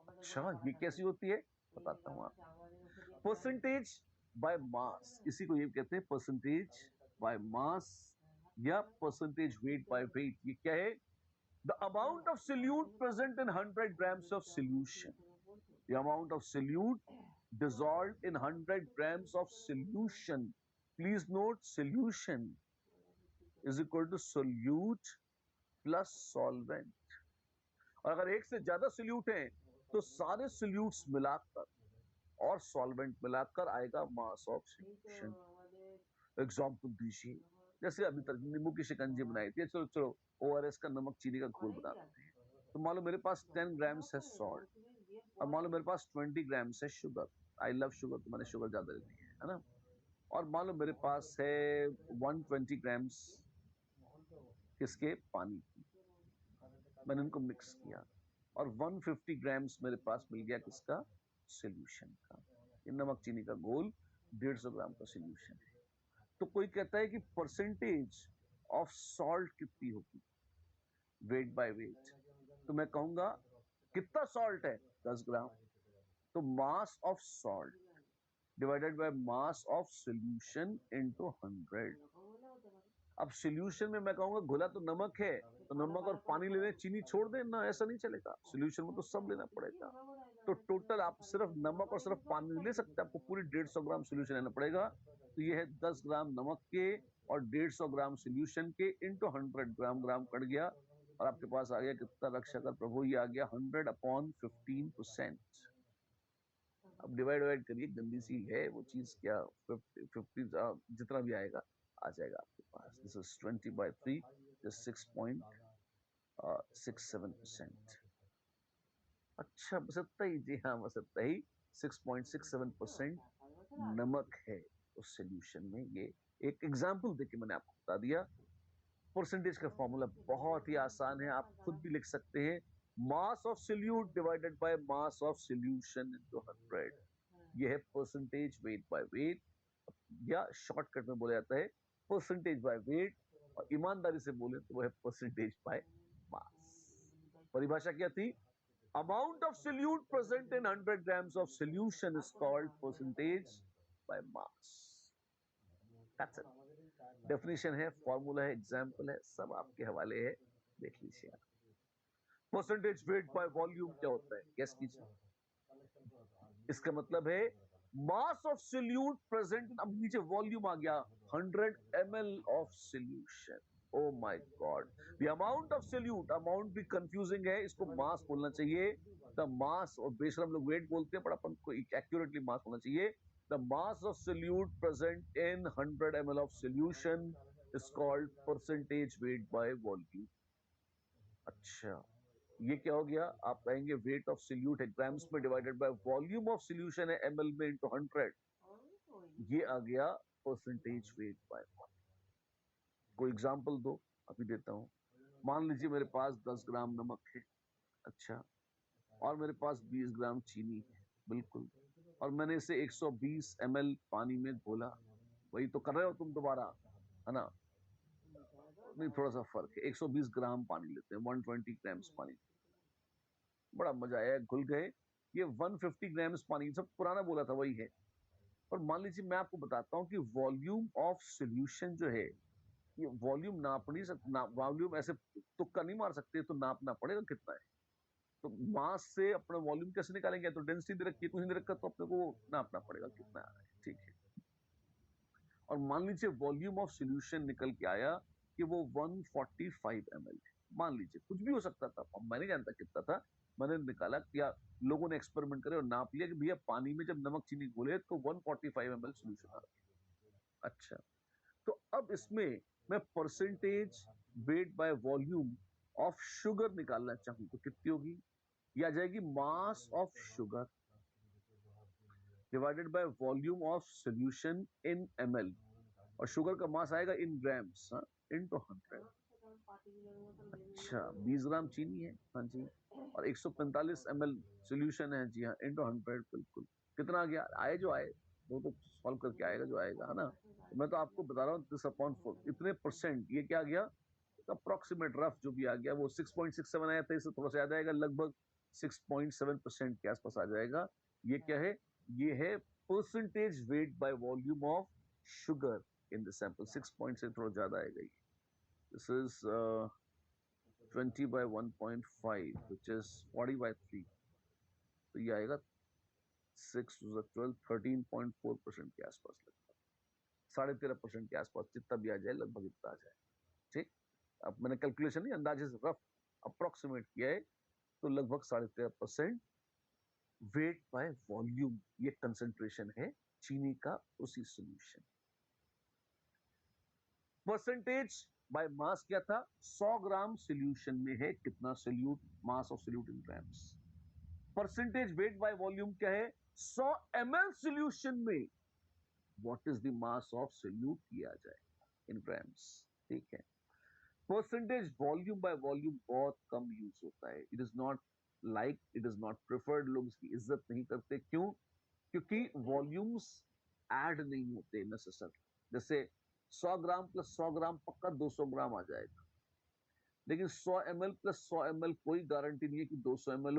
अच्छा, ये कैसी होती है, बताता हूं आपको। परसेंटेज बाय मास, इसी को ये कहते हैं परसेंटेज बाय मास या परसेंटेज वेट बाय वेट। ये क्या है? The amount of solute present in 100 grams of solution, the amount of solute dissolved in 100 grams of solution. Please note, solution is equal to solute plus solvent. और अगर एक से ज्यादा solute हैं, तो सारे सोल्यूट्स मिलाकर और सॉल्वेंट मिलाकर आएगा मास ऑफ सोल्यूशन। एग्जाम्पल दीजिए, जैसे अभी तक नींबू की शिकंजी बनाई थी, चलो चलो ओआरएस का नमक चीनी का घोल बना देते हैं। तो मान लो मेरे पास 10 ग्राम्स है सॉल्ट, और मान लो मेरे पास 20 ग्राम्स है शुगर। आई लव शुगर, तो मैंने शुगर ज्यादा ले ली है ना। और मान लो मेरे पास है 120 ग्राम्स किसके, पानी की, मैंने इनको मिक्स किया और 150 ग्राम्स मेरे पास मिल गया किसका, सोल्यूशन का। ये नमक चीनी का घोल 150 ग्राम का सोल्यूशन है। तो कोई कहता है कि परसेंटेज ऑफ सॉल्ट कितनी होगी, वेट बाय वेट, तो मैं कहूंगा कितना सॉल्ट है, 10 ग्राम, तो mass of salt divided by mass of solution into 100। अब सोल्यूशन में मैं कहूंगा घुला तो नमक है, तो नमक और पानी ले लें, चीनी छोड़ दें ना, ऐसा नहीं चलेगा, सोल्यूशन में तो सब लेना पड़ेगा। तो टोटल आप सिर्फ नमक और सिर्फ पानी नहीं ले सकते, आपको पूरी 150 ग्राम सोल्यूशन लेना पड़ेगा। तो ये है 10 ग्राम नमक के और 150 ग्राम सोल्यूशन के इंटू 100, ग्राम ग्राम कट गया और आपके पास आ गया कितना, रक्षाकर प्रभु, ये आ गया 100/15%। अब डिवाइड करिए, गंदी सी है वो चीज, क्या 50 जितना भी आएगा आ जाएगा आपके पास। This is 20/3, 6.67%। अच्छा, बस इतना ही, जी हाँ बस इतना ही, 6.67% नमक है उस सोल्यूशन में। ये एक एग्जाम्पल देके मैंने आपको बता दिया। परसेंटेज का फॉर्मूला बहुत ही आसान है, आप खुद भी लिख सकते हैं, मास of solute divided by mass of solution into 100। ये है परसेंटेज वेट बाय वेट, या शॉर्टकट में बोला जाता है परसेंटेज बाय वेट, और ईमानदारी से बोले तो वो है परसेंटेज बाय मास। परिभाषा क्या थी, amount of solute present in 100 grams of solution is called percentage by mass. That's it. Definition है, फॉर्मूला है, एग्जाम्पल है, सब आपके हवाले है, देख लीजिए आप। परसेंटेज वेट बाय वॉल्यूम क्या होता है, गेस कीजिए। इसका मतलब है मास ऑफ सोल्यूट प्रेजेंट, अब नीचे वॉल्यूम आ गया, 100 ml of solution. Oh my God, the amount of solute, amount भी कंफ्यूजिंग है, इसको मास बोलना चाहिए। द मास, और बेशरम लोग वेट बोलते हैं, पर अपन को एक्यूरेटली मास बोलना चाहिए। The mass of solute present in 100 ml of solution is called percentage weight by volume. अच्छा, ये क्या हो गया, आप कहेंगे वेट ऑफ सोल्यूट है ग्राम्स में divided by volume of solution है ml में इंटू 100, ये आ गया परसेंटेज वेट बाय वॉल्यूम। कोई एग्जांपल दो, अभी देता हूं। मान लीजिए मेरे पास 10 ग्राम नमक है, अच्छा, और मेरे पास 20 ग्राम चीनी है, बिल्कुल, और मैंने इसे 120 ml पानी में घोला। वही तो कर रहे हो तुम दोबारा, है ना, नहीं थोड़ा सा फर्क है, 120 ग्राम पानी लेते हैं, 120 ग्राम्स पानी, बड़ा मजा आया, घुल गए। ये 150 ग्राम्स पानी, सब पुराना बोला था वही है। और मान लीजिए मैं आपको बताता हूँ कि वॉल्यूम ऑफ सॉल्यूशन जो है, ये वॉल्यूम नाप नहीं सकते, वॉल्यूम ऐसे तुक्का नहीं मार सकते, तो नापना पड़ेगा कितना है। तो मास से अपना वॉल्यूम कैसे निकालेंगे, तो डेंसिटी दे रखी है, कुछ नहीं दे रखा, तो अपने को नापना पड़ेगा कितना आ रहा है, ठीक है। और मान लीजिए वॉल्यूम ऑफ सॉल्यूशन निकल के आया कि वो 145 ml है, मान लीजिए, कुछ भी हो सकता था, मैं नहीं जानता कितना था, मैंने निकाला, या लोगों ने एक्सपेरिमेंट करे और नाप लिया कि भैया पानी में जब नमक चीनी घोले तो 145 ml सोल्यूशन आ रहा है। अच्छा, तो अब इसमें मैं percentage weight by volume of sugar निकालना चाहूं तो कितनी होगी, ये आ जाएगी mass of sugar divided by volume of solution in ml, और शुगर का मास आएगा इन ग्राम्स, इनटू 100। अच्छा, 20 ग्राम चीनी है, हाँ जी, और 145 ml सोल्यूशन है, जी हाँ, इनटू 100, बिल्कुल। कितना आ गया, आए जो आए, वो तो सॉल्व करके आएगा जो आएगा, है ना। तो मैं तो आपको बता रहा हूँ, दिस अपॉन 4 इतने परसेंट, ये क्या आ गया, अप्रोक्सीमेट रफ जो भी आ गया वो 6.67 आया था, इससे थोड़ा सा ज्यादा आएगा, लगभग 6.7% के आसपास आ जाएगा। ये क्या है, ये है percentage weight by volume of sugar in the sample, 6 point से थोड़ा ज्यादा आएगा ये। दिस इज 20/1.5 which is 40/3, तो ये आएगा 6 to 12, 13.4% के आसपास, लगभग 13.5% के आसपास, जितना भी आ जाए लगभग इतना आ जाए, ठीक। अब मैंने कैलकुलेशन नहीं, अंदाजे से रफ अप्रोक्सीमेट किया है, तो लगभग 13.5% वेट बाय वॉल्यूम, ये कंसेंट्रेशन है चीनी का उसी सोल्यूशन। परसेंटेज बाय मास क्या था, 100 ग्राम सोल्यूशन में है कितना solute, mass of solute in grams. Percentage weight by volume क्या है, 100 ml सोल्यूशन में what is the mass of solute किया जाए इन ग्राम्स, ठीक है। परसेंटेज वॉल्यूम बाय वॉल्यूम बहुत कम यूज होता है, it is not like, it is not preferred, लोग इसकी इज्जत नहीं करते। क्यों? क्योंकि वॉल्यूम्स ऐड नहीं होते नेसेसर। जैसे 100 ग्राम प्लस 100 ग्राम पक्का 200 ग्राम आ जाएगा, लेकिन 100 ml प्लस 100 ml कोई गारंटी नहीं है कि 200 ml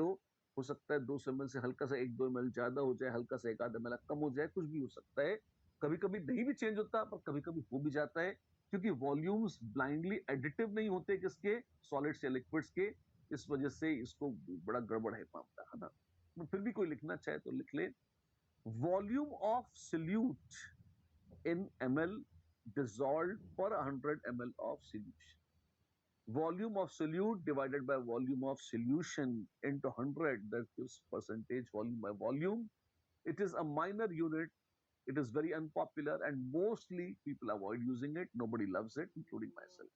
हो सकता है 200 ml से हल्का सा 1-2 ml ज्यादा हो जाए, हल्का सा 1-आध ml कम हो जाए, कुछ भी हो सकता है। कभी कभी नहीं भी चेंज होता, पर कभी कभी हो भी जाता है, क्योंकि वॉल्यूम्स ब्लाइंडली एडिटिव नहीं होते किसके, सॉलिड्स या लिक्विड्स के। इस वजह से इसको बड़ा गड़बड़ है मामला, है ना। तो फिर भी कोई लिखना चाहे तो लिख ले, volume of solute in ml dissolved per 100 ml of solution. Volume of solute divided by volume of solution into 100, that gives percentage volume by volume. It is a minor unit. It is very unpopular and mostly people avoid using it. Nobody loves it, including myself.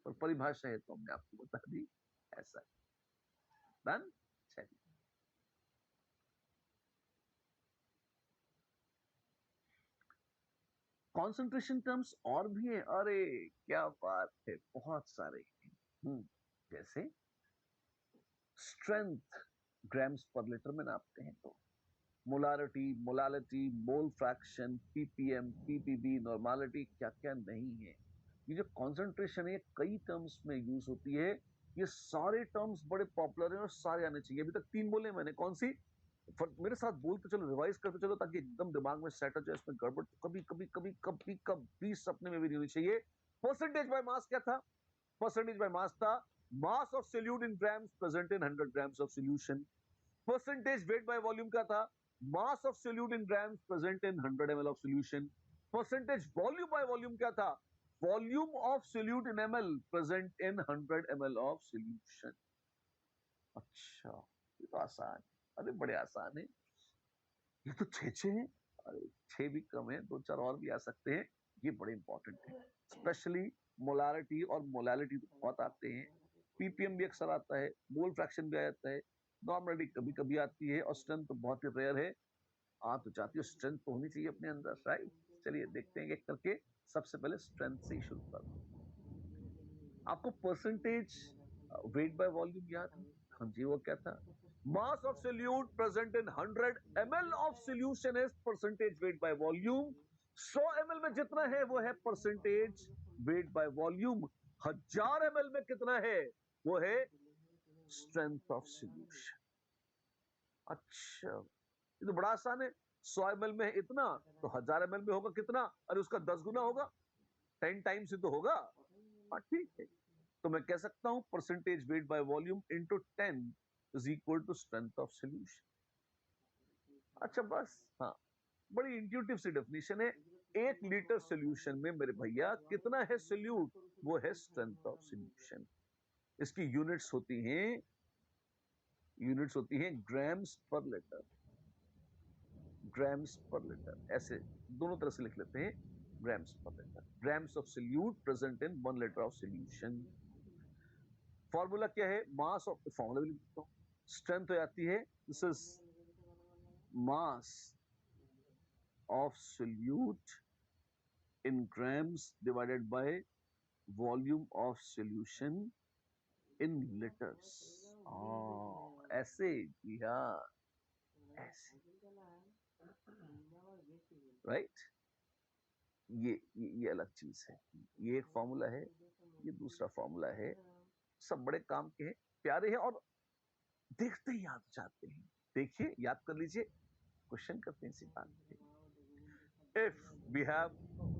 पर परिभाषा है तो हमने आपको बता दी, ऐसा है। Done? चलिए, कॉन्सेंट्रेशन टर्म्स और भी हैं, अरे क्या बात है, बहुत सारे हैं। जैसे स्ट्रेंथ ग्राम्स पर लीटर में नापते हैं तो molarity, molality, mole fraction, ppm, PPB, normality, क्या क्या नहीं है। ये जो कॉन्सेंट्रेशन है कई टर्म्स में यूज होती है। ये सारे टर्म्स बड़े पॉपुलर हैं और सारे आने चाहिए। अभी तक 3 बोले मैंने, कौन सी? मेरे साथ बोलते चलो, रिवाइज करते चलो, ताकि एकदम दिमाग में सेट हो जाए। इसमें गड़बड़ तो कभी कभी कभी कभी कभी सपने में भी नहीं होनी चाहिए। परसेंटेज बाय मास क्या था? परसेंटेज बाय मास था मास of solute in grams present in 100 grams of solution. Percentage weight by volume क्या था? मास of solute in grams present in 100 ml of solution. Percentage volume by volume क्या था? Volume of solute in ml present in 100 ml of solution. अच्छा, ये तो आसान है, अरे बड़े आसान है। ये तो 6 हैं, अरे 6 भी कम है, 2-4 और भी आ सकते हैं। ये बड़े इंपॉर्टेंट है, स्पेशली मोलारिटी और मोलालिटी तो बहुत आते हैं। पीपीएम भी अक्सर आता है, मोल फ्रैक्शन भी आ जाता है, नॉर्मलिटी कभी कभी आती है, और स्ट्रेंथ तो बहुत ही रेयर है। आप तो चाहती हो स्ट्रेंथ तो होनी चाहिए अपने अंदर, राइट? चलिए देखते हैं एक करके। सबसे पहले स्ट्रेंथ से ही शुरू कर। आपको परसेंटेज वेट बाय वॉल्यूम याद है? हाँ जी, वो क्या था? मास of solute present in 100 ml of solution is percentage weight by volume. 100 ml में जितना है वो है percentage weight by volume. 1000 ml में कितना है? वो है स्ट्रेंथ ऑफ सोल्यूशन। अच्छा, ये तो बड़ा आसान है। 100 ml में है इतना, तो 1000 ml में होगा कितना? अरे उसका 10 गुना होगा, 10 टाइम्स ही तो होगा। हाँ ठीक है, तो मैं कह सकता हूं percentage weight by volume into 10 is equal to strength of solution. अच्छा बस, हाँ, बड़ी इंट्यूटिव सी डेफिनेशन है। 1 लीटर सोल्यूशन में मेरे भैया कितना है सोल्यूट? वो है स्ट्रेंथ ऑफ सोल्यूशन। इसकी यूनिट्स होती हैं grams per litre. Grams per litre, ऐसे दोनों तरह से लिख लेते हैं, grams per litre. Grams of solute present in 1 litre of solution. Formula क्या है? मास ऑफ, फॉर्मूला भी लिखता हूं, स्ट्रेंथ हो जाती है, this is mass of solute in grams divided by volume of solution in litres. ऐसे, जी हाँ, ऐसे, राइट। ये अलग चीज है। ये एक फॉर्मूला है, ये दूसरा फॉर्मूला है। सब बड़े काम के हैं, प्यारे हैं, और देखते ही याद जाते हैं। देखिए, याद कर लीजिए, क्वेश्चन करते हैं इसी बात पे। If we have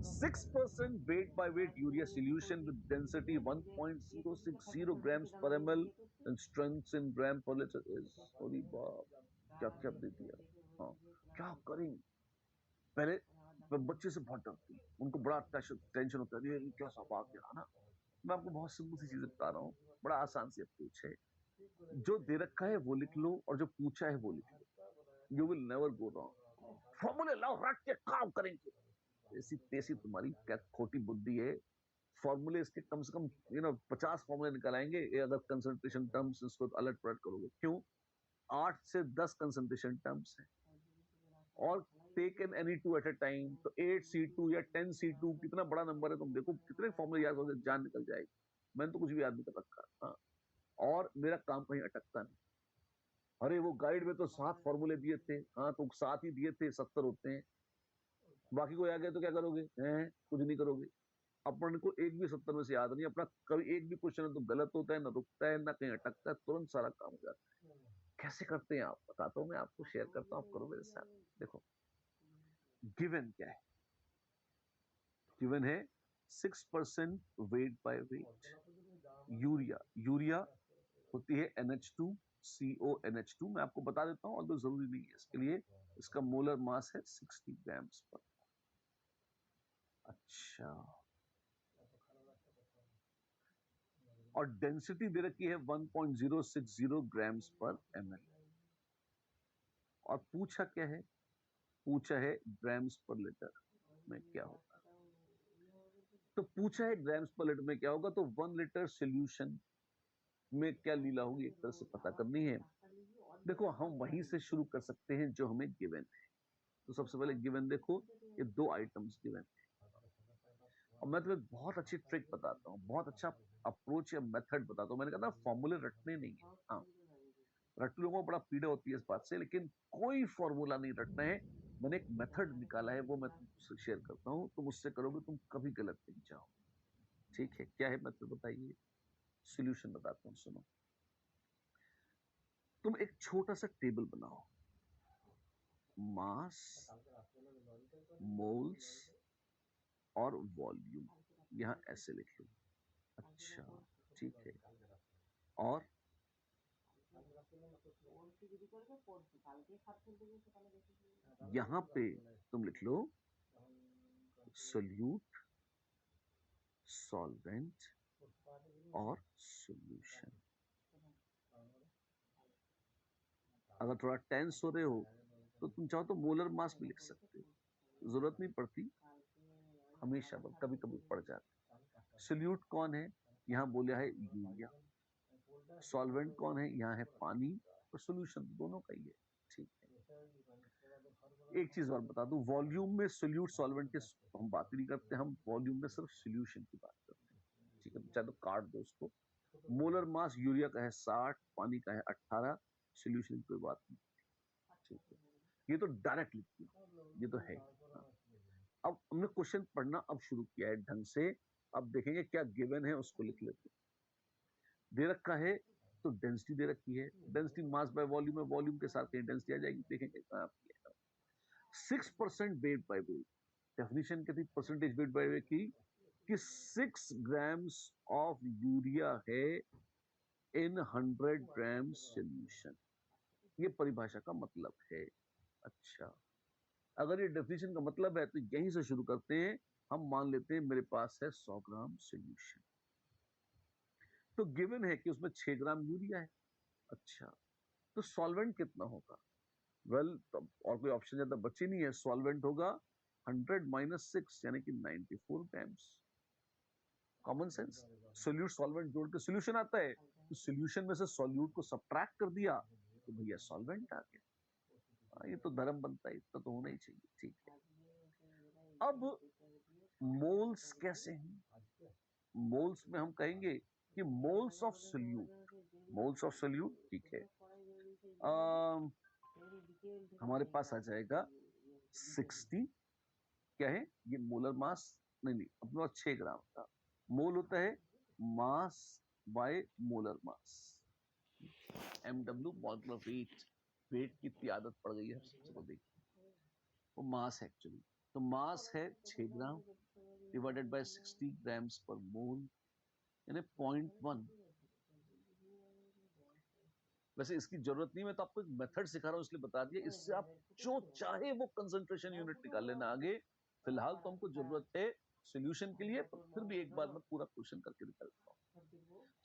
6% weight by weight urea solution with density 1.060 grams per ml and strength in gram per liter is, Holi बाप, क्या क्या दे दिया। हाँ, क्या करें? पहले बच्चे से बहुत डरती है, उनको बड़ा टेंशन होता है, ये क्या सब आ गया ना। मैं आपको बहुत सिंपल सी चीजें बता रहा हूँ, बड़ा आसान सी अप्रोच है। जो दे रखा है वो लिख लो, और जो पूछा है वो लिख लो। You will never go wrong. फॉर्मूले लाओ, रट के काम करेंगे। ऐसी तैसी तुम्हारी क्या खोटी बुद्धि है। फॉर्मूले इसके कम से कम 50 फॉर्मूले निकल आएंगे, ये अगर कंसंट्रेशन टर्म्स इसको अलट पलट करोगे। क्यों? 8 से 10 कंसंट्रेशन टर्म्स है, और take an any two at a time, तो 8C2 या 10C2 कितना बड़ा नंबर है, तुम देखो कितने फॉर्मूले याद हो गए, जान निकल जाएगी। मैंने तो कुछ भी याद नहीं कर रखा। हाँ, और मेरा काम कहीं अटकता नहीं। अरे वो गाइड में तो 7 फॉर्मूले दिए थे, हाँ तो 7 ही दिए थे, 70 होते हैं, बाकी कोई आ गया तो क्या करोगे? हैं, कुछ नहीं करोगे। अपन को एक भी 70 में से याद नहीं, अपना कभी एक भी क्वेश्चन तो गलत होता है, ना रुकता है, ना कहीं अटकता है, तुरंत सारा काम हो जाता है। कैसे करते हैं आप, बताता हूँ मैं आपको, शेयर करता हूँ, आप करो मेरे साथ। देखो, गिवन क्या है? गिवन है 6% wait by wait urea. Urea होती है NH2CONH2। मैं आपको बता देता हूँ, और तो जरूरी नहीं है इसके लिए। इसका मोलर मास है 60 ग्राम्स पर। अच्छा, और डेंसिटी दे रखी है 1.060 ग्राम्स पर ml। और पूछा क्या है? पूछा है ग्राम्स पर लीटर में क्या होगा। तो पूछा है ग्राम्स पर लीटर में क्या होगा, तो 1 लीटर सोल्यूशन में क्या लीला होगी, एक तरह से पता करनी है। देखो, हम वहीं से शुरू कर सकते हैं जो हमें गिवन है। तो सबसे पहले गिवन देखो, ये 2 आइटम्स गिवन है। और मैं तुम्हें बहुत अच्छी ट्रिक बताता हूँ, बहुत अच्छा अप्रोच या मेथड बताता हूँ। मैंने कहा था फॉर्मूले रटने नहीं है। हाँ, रट्टू लोगों को बड़ा पीड़ा होती है इस बात से, लेकिन कोई फॉर्मूला नहीं रटना है। मैंने एक मेथड निकाला है, वो मैं तुमसे शेयर करता हूँ, तुम उससे करोगे, तुम कभी गलत नहीं जाओगे। ठीक है, क्या है मेथड बताइए? सॉल्यूशन बताता हूँ, सुनो। तुम एक छोटा सा टेबल बनाओ, मास, मोल्स और वॉल्यूम, यहां ऐसे लिख लो। अच्छा, ठीक है। और यहां पे तुम लिख लो सोल्यूट, सॉल्वेंट और सॉल्यूशन। अगर थोड़ा टेंस हो रहे हो तो तुम चाहो तो मोलर मास भी लिख सकते हो, जरूरत नहीं पड़ती हमेशा, कभी कभी पड़ जाता है। सोल्यूट कौन है? यहाँ बोला है यूरिया। सॉल्वेंट कौन है? यहाँ है पानी। और सोल्यूशन दोनों का ही है। ठीक है, एक चीज और बता दूं, वॉल्यूम में सोल्यूट सॉल्वेंट के हम बात नहीं करते, हम वॉल्यूम में सिर्फ सोल्यूशन की बात करते हैं। ठीक है, चाहे तो काट दो उसको। मोलर मास यूरिया का है 60, पानी का है 18, सोल्यूशन की कोई बात नहीं। ठीक है, ये तो डायरेक्ट लिखती हूँ, ये तो है। हाँ। अब हमने क्वेश्चन पढ़ना अब शुरू किया है ढंग से। अब देखेंगे क्या गिवन है, उसको लिख लेते हैं। दे रखा है तो डेंसिटी दे रखी है, डेंसिटी मास बाय वॉल्यूम है, वॉल्यूम के साथ कहीं डेंसिटी आ जाएगी, देखेंगे कहाँ आपकी है। 6% वेट बाय वेट, डेफिनेशन क्या थी परसेंटेज वेट बाय वेट की, कि 6 ग्राम्स ऑफ यूरिया है इन 100 ग्राम सोल्यूशन। ये परिभाषा का मतलब है। अच्छा, अगर ये डेफिनेशन का मतलब है तो यहीं से शुरू करते हैं। हम मान लेते हैं मेरे पास है 100 ग्राम सोल्यूशन, तो गिवन है कि उसमें 6 ग्राम यूरिया है। अच्छा, तो सॉल्वेंट कितना होगा? वेल, तो और कोई ऑप्शन ज्यादा बचे नहीं है, सॉल्वेंट होगा 100 माइनस 6 यानी कि 94 grams. Common sense, solute solvent जोड़ के सोल्यूशन आता है, तो सोल्यूशन में से सॉल्यूट को सब्ट्रैक्ट कर दिया तो भैया सॉल्वेंट आ गया। ये तो धर्म बनता है, इतना तो होना ही चाहिए। ठीक है, अब मोल्स कैसे हैं? मोल्स में हम कहेंगे कि moles of solute, moles of solute, ठीक है। हमारे पास आ जाएगा 60, क्या है ये मोलर मास, नहीं नहीं, अपने पास 6 ग्राम का मोल होता है, mass by molar mass, MW molecular weight. Weight की इतनी आदत पड़ गई है सबको, देखिए वो मास है एक्चुअली। तो मास है 6 ग्राम डिवाइडेड बाय 60 ग्राम्स पर मोल, यानी 0.1। वैसे इसकी जरूरत नहीं, मैं तो आपको एक मेथड सिखा रहा हूं इसलिए बता दिया। इससे आप जो चाहे वो कंसंट्रेशन यूनिट निकाल लेना आगे। फिलहाल तो हमको जरूरत है सॉल्यूशन के लिए, पर फिर भी एक बार मैं पूरा क्वेश्चन करके निकालता हूँ।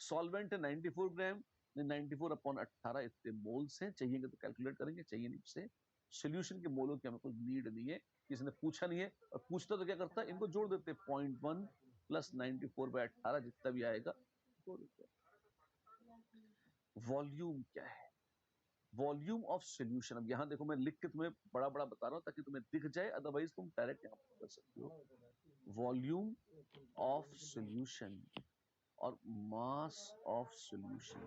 सॉल्वेंट है 94 ग्राम, 94 अपॉन 18 इतने मोल्स हैं। चाहिए तो कैलकुलेट करेंगे, चाहिए नहीं से। सोल्यूशन के मोलों की हमें कोई नीड नहीं है, किसी ने पूछा नहीं है, और पूछता तो क्या करता है, इनको जोड़ देते 0.1 प्लस 94/18 जितना भी आएगा। वॉल्यूम क्या है? वॉल्यूम ऑफ सॉल्यूशन, अब यहां देखो मैं लिख के तुम्हें बड़ा बड़ा बता रहा हूं ताकि तुम्हें दिख जाए, अदरवाइज तुम डायरेक्ट यहां पर कर सकते हो। वॉल्यूम ऑफ सॉल्यूशन और मास ऑफ सॉल्यूशन,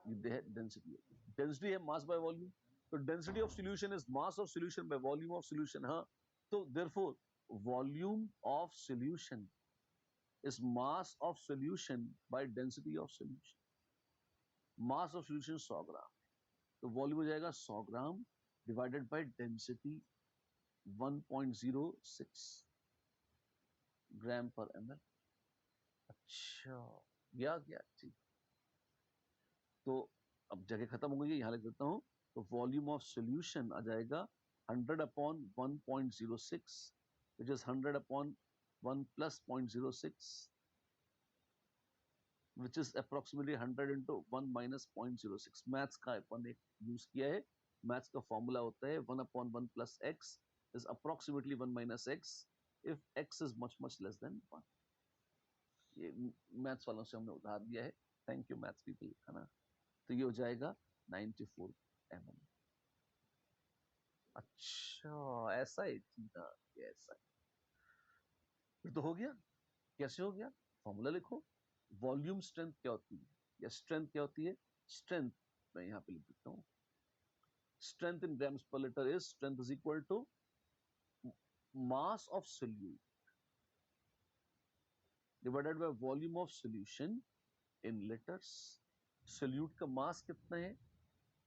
ये है डेंसिटी। डेंसिटी है मास बाय वॉल्यूम, तो density of solution is mass of solution bye volume of solution. हाँ, तो therefore volume of solution is mass of solution by density of solution. Mass of solution 100 ग्राम, तो volume हो जाएगा 100 gram divided by density 1.06 ग्राम पर ml। अच्छा, गया ठीक। तो अब जगह खत्म हो गई है, यहां लिख देता हूं। तो वॉल्यूम ऑफ सॉल्यूशन आ जाएगा 100 upon 1.06, which is 100 upon 1 plus 0.06, which is approximately 100 into 1 minus 0.06। Maths का अपन एक यूज किया है, मैथ्स का फॉर्मूला होता है 1 upon 1 plus x is approximately 1 minus x if x is much much less than 1। ये maths वालों से हमने उधार दिया है, थैंक यू मैथ्स पीपल, है ना। तो ये हो जाएगा 94 mm। अच्छा, ऐसा है, ठीक है, ये ऐसा है। फिर तो हो गया। कैसे हो गया? फॉर्मूला लिखो। वॉल्यूम स्ट्रेंथ क्या होती है, या स्ट्रेंथ क्या होती है? स्ट्रेंथ मैं यहां पे लिख देता हूं। Strength in grams per litre is, strength is equal to mass of solute divided by volume of solution in litres. Solute का मास कितना है?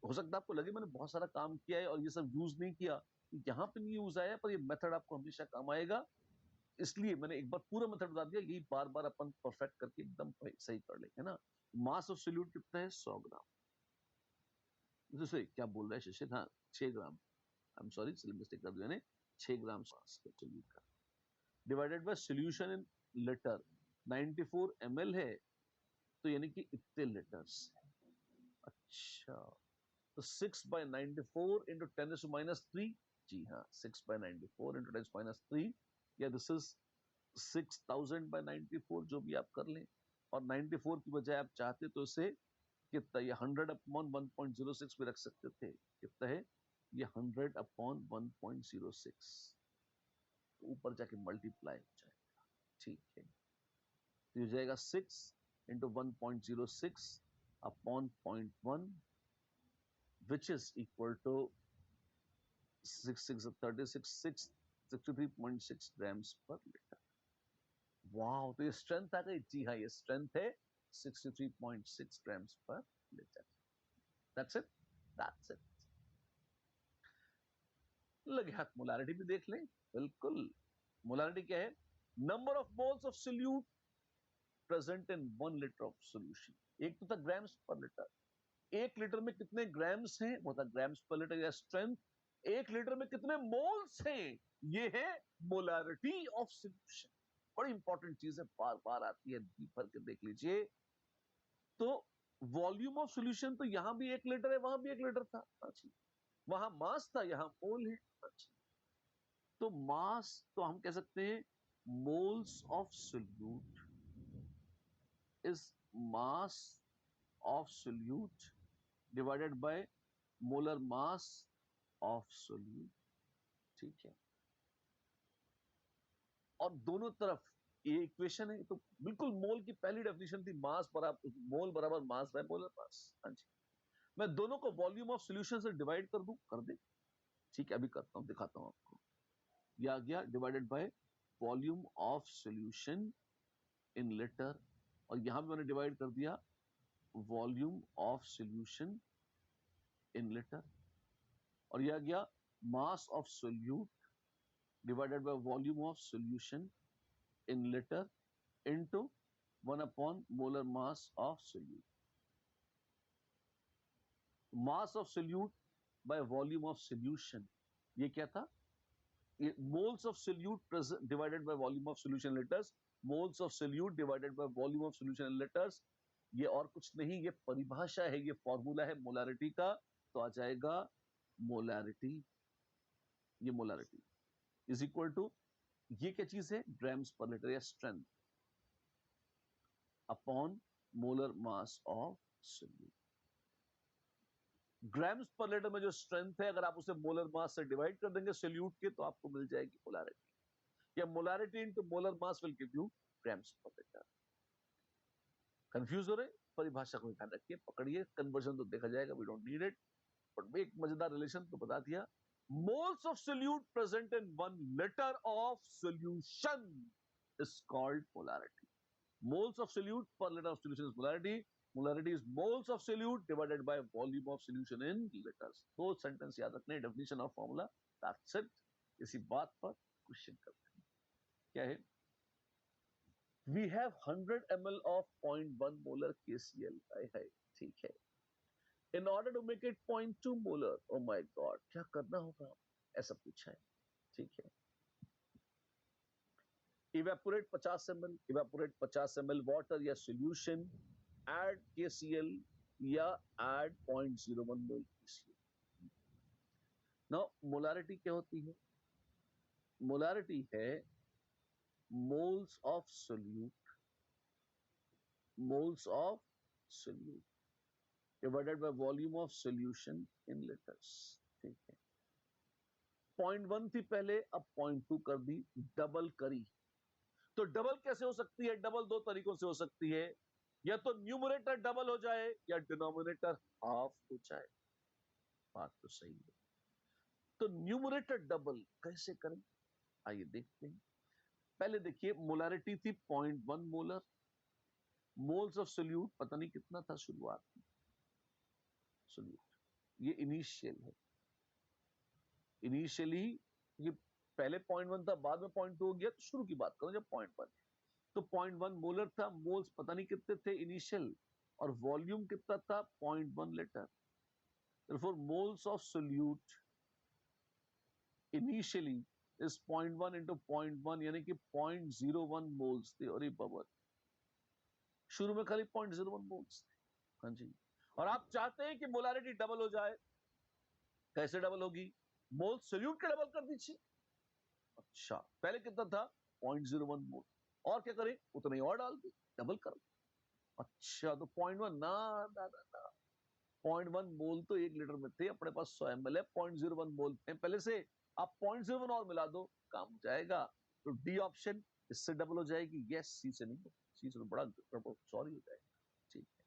हो सकता है आपको लगे मैंने बहुत सारा काम किया है और ये सब यूज नहीं किया, यहां पे नहीं यूज आया, पर ये मेथड आपको हमेशा काम आएगा, इसलिए मैंने एक बार पूरा मेथड बता दिया, यही बार बार अपन परफेक्ट करके एकदम सही कर लेंगे ना। मास ऑफ सोल्यूट कितना है? 100 ग्राम। क्या बोल रहा है शिशिर? हाँ, 6 ग्राम, आई एम सॉरी, मिस्टेक कर दिया, 6 ग्राम मास सोल्यूट का divided by solution in litre. 94 ml है, तो यानी कि इतने लीटर्स। अच्छा, तो 6 by 94 into 10⁻³ जी हाँ, 6 by 94 into 10⁻³, या दिस इज 6000 by 94, जो भी आप कर लें। और 94 की बजाय आप चाहते तो इसे कितना, ये 100 अपॉन 1.06 भी रख सकते थे। कितना है ये? 100 अपॉन 1.06, तो ऊपर जाके मल्टीप्लाई हो जाएगा, ठीक है। तो हो जाएगा 6 into 1.06 upon 0.1, which is equal to 63.6 grams per liter। वाह, तो ये स्ट्रेंथ आ गई। जी हाँ, ये स्ट्रेंथ है 63.6 grams per liter। That's it, that's it। लगे हाथ, मोलारिटी भी देख लें। बिल्कुल, मोलारिटी क्या है? Number of moles of solute present in 1 liter of solution. एक तो था ग्राम्स पर लीटर, 1 लीटर में कितने ग्राम्स हैं वो था ग्राम्स पर लीटर या स्ट्रेंथ। 1 लीटर में कितने मोल्स हैं, ये है मोलारिटी ऑफ सॉल्यूशन। बड़ी इंपॉर्टेंट चीज है, बार बार आती है, भर के देख लीजिए। तो वॉल्यूम ऑफ सॉल्यूशन, तो यहां भी 1 लीटर है, वहां भी 1 लीटर था, अच्छा। वहां मास था, यहां मोल है, अच्छा। तो मास, तो हम कह सकते हैं moles of solute is mass of solute divided bye molar mass of solute, ठीक है। और दोनों तरफ ये इक्वेशन है, तो बिल्कुल मोल की पहली डेफिनेशन थी मास बराबर मोल बराबर मास बाय मोलर मास। हाँ जी, मैं दोनों को वॉल्यूम ऑफ सॉल्यूशन से डिवाइड कर दूं, कर दे, ठीक है, अभी करता हूं, दिखाता हूं आपको। ये आ गया divided by volume of solution in litre, और यहां भी मैंने डिवाइड कर दिया volume of solution in litre, और यह आ गया मास of solute divided by volume of solution in liter into 1 upon molar mass of solute। Mass of solute by volume of solution, ये क्या था? ये moles of solute divided by volume of solution in liters, moles of solute divided by volume of solution in liters। ये और कुछ नहीं, ये परिभाषा है, ये फॉर्मूला है मोलारिटी का। तो आ जाएगा मोलारिटी, ये मोलारिटी इज इक्वल टू, ये क्या चीज है? ग्राम्स पर लीटर या strength upon molar mass of solute. Grams per litre में जो स्ट्रेंथ है, अगर आप उसे मोलर मास से डिवाइड कर देंगे सोल्यूट के, तो आपको मिल जाएगी मोलारिटी, या molarity into molar mass will give you grams per litre. Confuse हो रहे? परिभाषा को ध्यान रखिए, पकड़िए, कन्वर्जन तो देखा जाएगा, we don't need it, but एक मजेदार रिलेशन तो बता दिया। Moles of solute present in 1 litre of solution is called molarity. Moles of solute per liter of solution is molarity. Molarity is moles of solute divided by volume of solution in liters. दो sentence याद रखने, definition और formula, that's it. इसी बात पर question करते हैं। क्या है? We have 100 ml of 0.1 molar KCl. हाय ठीक है। In order to make it 0.2 molar, oh my God, क्या करना होगा? ऐसा पूछा है, ठीक है। Evaporate 50 ml, evaporate 50 ml water या सॉल्यूशन, ऐड KCl या ऐड 0.01 मोल KCl। नाउ मोलारिटी क्या होती है? मोलारिटी है moles of solute, moles of solute divided by volume of solution in litres, ठीक है। 0.1 थी पहले, अब 0.2 कर दी, डबल करी। तो डबल कैसे हो सकती है? डबल दो तरीकों से हो सकती है, या तो न्यूमरेटर डबल हो जाए या डिनोमिनेटर हाफ हो जाए। बात तो सही है। तो न्यूमरेटर डबल कैसे करें, आइए देखते हैं। पहले देखिए, मोलारिटी थी 0.1 मोलर, मोल्स ऑफ सोल्यूट पता नहीं कितना था शुरुआत में, सोल्यूट ये इनिशियल है, इनिशियली ये पहले 0.1 था, बाद में 0.2 हो गया, तो शुरू की बात करो जब 0.1, तो 0.1 मोलर था, मोल्स पता नहीं कितने थे इनिशियल, और वॉल्यूम कितना था 0.1 litre. therefore moles of solute initially is 0.1 into 0.1 यानी कि 0.01 मोल्स थे, और ये बबल शुरू में खाली 0.01 मोल्स थे। हाँ जी, और आप चाहते हैं कि मोलारिटी डबल हो जाए, कैसे डबल होगी? मोल सोल्यूट के डबल कर दीजिए। अच्छा, पहले कितना था? 0.01 मोल, और क्या करें? उतना ही और डाल दे, डबल कर। अच्छा, तो 0.1 ना ना ना ना, 0.1 मोल तो 1 लीटर में थे, अपने पास 100 ml है, 0.01 मोल थे पहले से, आप 0.01 और मिला दो, काम हो जाएगा। तो डी ऑप्शन इससे डबल हो जाएगी, यस, सी से नहीं, सी से तो बड़ा सॉरी हो जाएगा, ठीक है।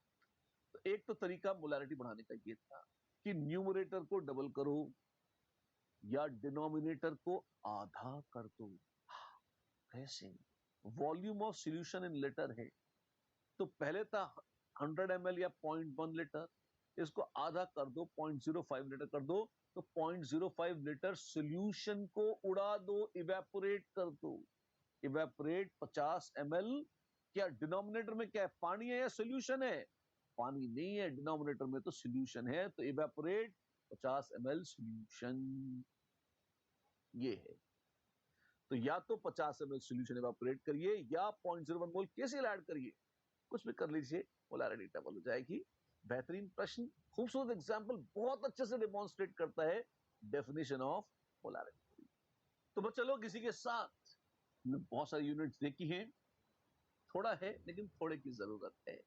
तो एक तो तरीका मोलारिटी बढ़ाने का ये था कि न्यूमरेटर को डबल करो या डिनोमिनेटर को आधा कर दो। कैसे? Volume of solution in litre है, तो पहले था 100 ml या 0.1 लीटर, इसको आधा कर दो, 0.05 लीटर कर दो, तो 0.05 लीटर सॉल्यूशन को उड़ा दो, इवेपोरेट कर दो। इवेपोरेट 50 ml, क्या डिनोमिनेटर में क्या है? पानी है या सॉल्यूशन है? पानी नहीं है, डिनोमिनेटर में तो सॉल्यूशन है, तो इवेपोरेट 50 ml सॉल्यूशन, ये है। तो या तो 50 ml सॉल्यूशन इवेपोरेट करिए या 0.01 मोल KCl ऐड करिए, कुछ भी कर लीजिए, पोलैरिटी डबल हो जाएगी। बेहतरीन प्रश्न, खूबसूरत एग्जांपल, बहुत अच्छे से डिमॉन्स्ट्रेट करता है डेफिनेशन ऑफ पोलैरिटी। तो बस चलो किसी के साथ बहुत सारी यूनिट्स देखी हैं, थोड़ा है लेकिन थोड़े की जरूरत है।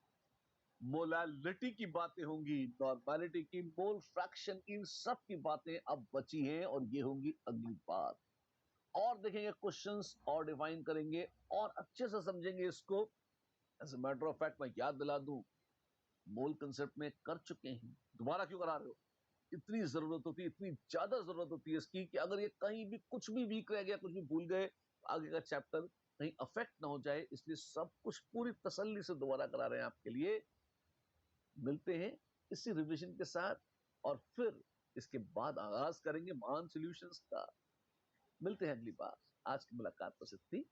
मोलालिटी की बातें होंगी, नॉर्मेलिटी की, मोल फ्रैक्शन, इन सब की बातें अब बची हैं, और ये होंगी अगली बार। और देखेंगे क्वेश्चंस, और डिफाइन करेंगे, और अच्छे से समझेंगे इसको। As a matter of fact मैं याद दिला दूं, मोल कंसेप्ट में कर चुके हैं, दोबारा क्यों करा रहे हो? इतनी जरूरत होती है, इतनी ज्यादा जरूरत होती है इसकी, कि अगर ये कहीं भी कुछ भी वीक रह गया, कुछ भी भूल गए, आगे का चैप्टर कहीं अफेक्ट ना हो जाए, इसलिए सब कुछ पूरी तसल्ली से दोबारा करा रहे हैं आपके लिए। मिलते हैं इसी रिविजन के साथ, और फिर इसके बाद आगाज करेंगे महान सॉल्यूशंस का। मिलते हैं अगली बार, आज की मुलाकात बस इतनी,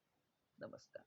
नमस्कार।